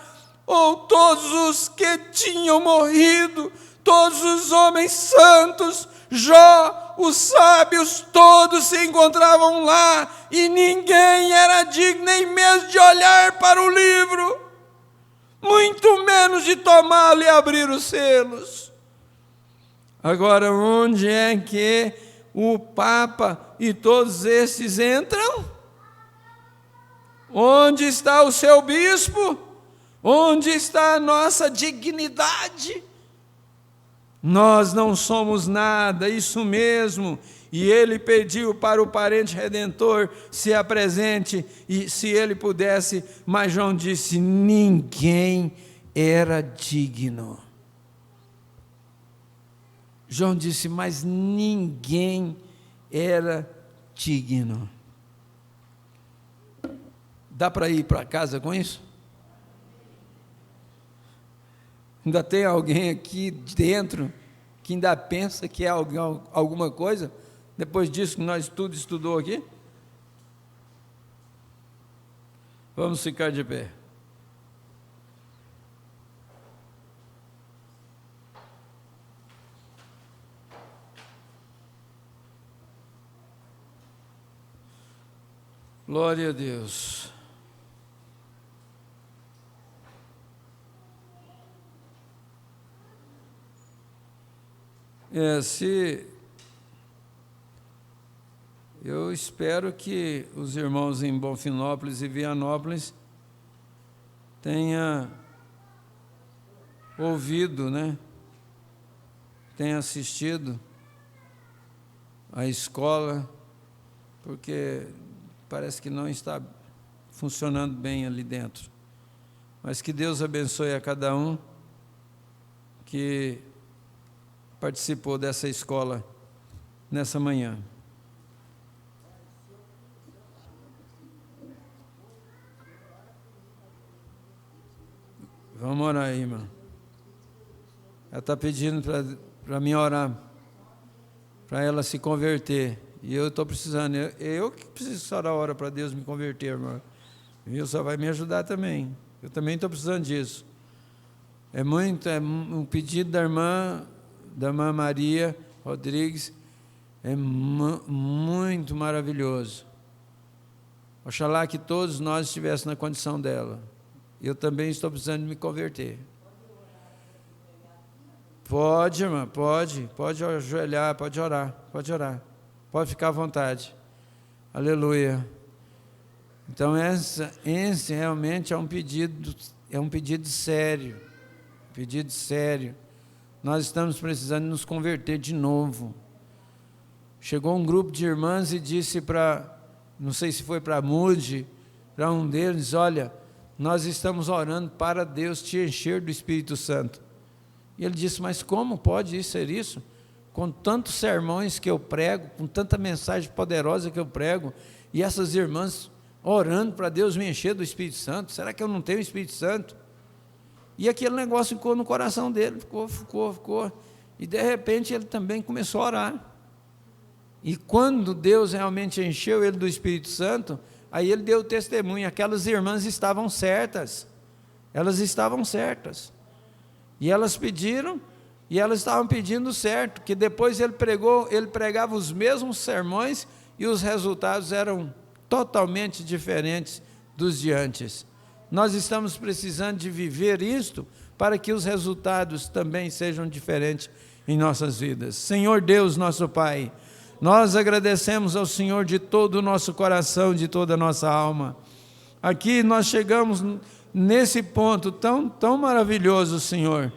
ou todos os que tinham morrido, todos os homens santos, Jó, os sábios, todos se encontravam lá, e ninguém era digno nem mesmo de olhar para o livro, muito menos de tomá-lo e abrir os selos. Agora, onde é que o Papa e todos esses entram? Onde está o seu bispo? Onde está a nossa dignidade? Nós não somos nada, isso mesmo. E ele pediu para o parente redentor se apresente, e se ele pudesse, mas João disse: ninguém era digno. João disse: mas ninguém era digno. Dá para ir para casa com isso? Ainda tem alguém aqui dentro que ainda pensa que é alguma coisa, depois disso que nós tudo estudou aqui? Vamos ficar de pé. Glória a Deus. Eu espero que os irmãos em Bonfinópolis e Vianópolis tenham ouvido, tenham assistido à escola, porque parece que não está funcionando bem ali dentro. Mas que Deus abençoe a cada um que participou dessa escola nessa manhã. Vamos orar aí, irmã. Ela está pedindo para mim orar, para ela se converter. E eu estou precisando. Eu que preciso orar para Deus me converter, irmã. E só vai me ajudar também. Eu também estou precisando disso. É um pedido da irmã Maria Rodrigues, é muito maravilhoso. Oxalá que todos nós estivéssemos na condição dela. Eu também estou precisando me converter. Pode, irmã, pode ajoelhar, pode orar, pode ficar à vontade. Aleluia. Então esse realmente é um pedido sério, Nós estamos precisando nos converter de novo. Chegou um grupo de irmãs e disse não sei se foi para Moody, para um deles: olha, nós estamos orando para Deus te encher do Espírito Santo. E ele disse: mas como pode ser isso? Com tantos sermões que eu prego, com tanta mensagem poderosa que eu prego, e essas irmãs orando para Deus me encher do Espírito Santo, será que eu não tenho o Espírito Santo? E aquele negócio ficou no coração dele, ficou. E de repente ele também começou a orar. E quando Deus realmente encheu ele do Espírito Santo, aí ele deu testemunho. Aquelas irmãs estavam certas. E elas pediram, e elas estavam pedindo certo, que depois ele pregava os mesmos sermões e os resultados eram totalmente diferentes dos de antes. Nós estamos precisando de viver isto para que os resultados também sejam diferentes em nossas vidas. Senhor Deus, nosso Pai, nós agradecemos ao Senhor de todo o nosso coração, de toda a nossa alma. Aqui nós chegamos nesse ponto tão maravilhoso, Senhor,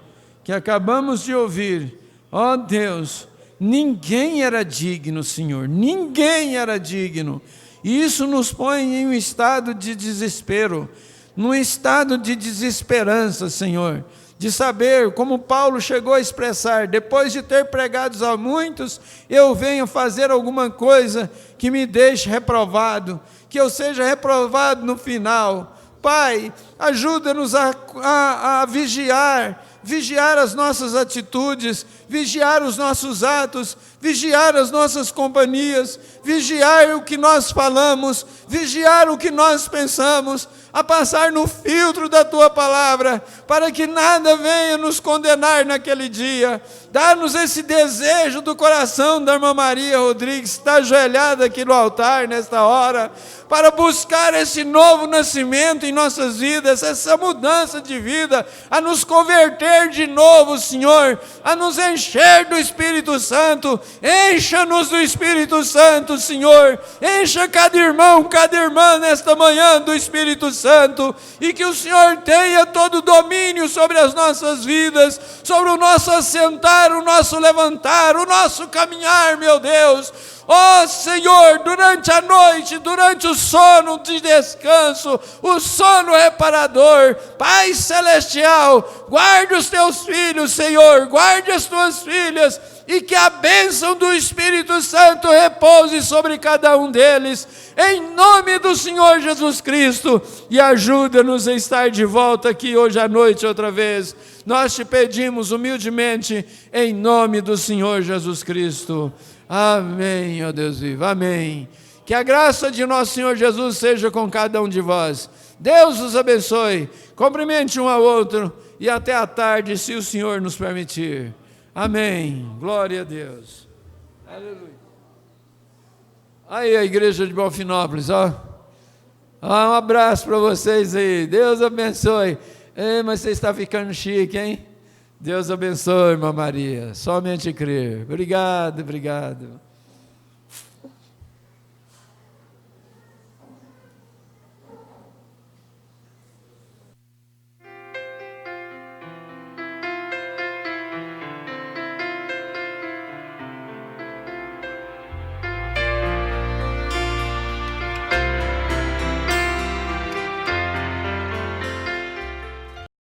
que acabamos de ouvir. Ó Deus, ninguém era digno, Senhor, ninguém era digno. E isso nos põe em um estado de desespero, num estado de desesperança, Senhor, de saber, como Paulo chegou a expressar: depois de ter pregado a muitos, eu venho fazer alguma coisa que me deixe reprovado, que eu seja reprovado no final. Pai, ajuda-nos a vigiar as nossas atitudes, vigiar os nossos atos, vigiar as nossas companhias, vigiar o que nós falamos, vigiar o que nós pensamos, a passar no filtro da Tua Palavra, para que nada venha nos condenar naquele dia. Dá-nos esse desejo do coração da irmã Maria Rodrigues, que está ajoelhada aqui no altar nesta hora, para buscar esse novo nascimento em nossas vidas, essa mudança de vida, a nos converter de novo, Senhor, a nos encher do Espírito Santo, Encha-nos do Espírito Santo, Senhor. Encha cada irmão, cada irmã nesta manhã do Espírito Santo, e que o Senhor tenha todo o domínio sobre as nossas vidas, sobre o nosso assentar, o nosso levantar, o nosso caminhar, meu Deus. Ó Senhor, durante a noite, durante o sono de descanso, o sono reparador, Pai Celestial, guarde os teus filhos, Senhor, guarde as tuas filhas, e que a bênção do Espírito Santo repouse sobre cada um deles, em nome do Senhor Jesus Cristo, e ajuda-nos a estar de volta aqui hoje à noite outra vez. Nós te pedimos humildemente, em nome do Senhor Jesus Cristo. Amém, ó Deus vivo, amém. Que a graça de nosso Senhor Jesus seja com cada um de vós. Deus os abençoe. Cumprimente um ao outro e até a tarde, se o Senhor nos permitir. Amém. Glória a Deus. Aleluia. Aí a igreja de Balfinópolis, ó. Um abraço para vocês aí. Deus abençoe. Mas você está ficando chique, hein? Deus abençoe, irmã Maria. Somente crer. Obrigado, obrigado.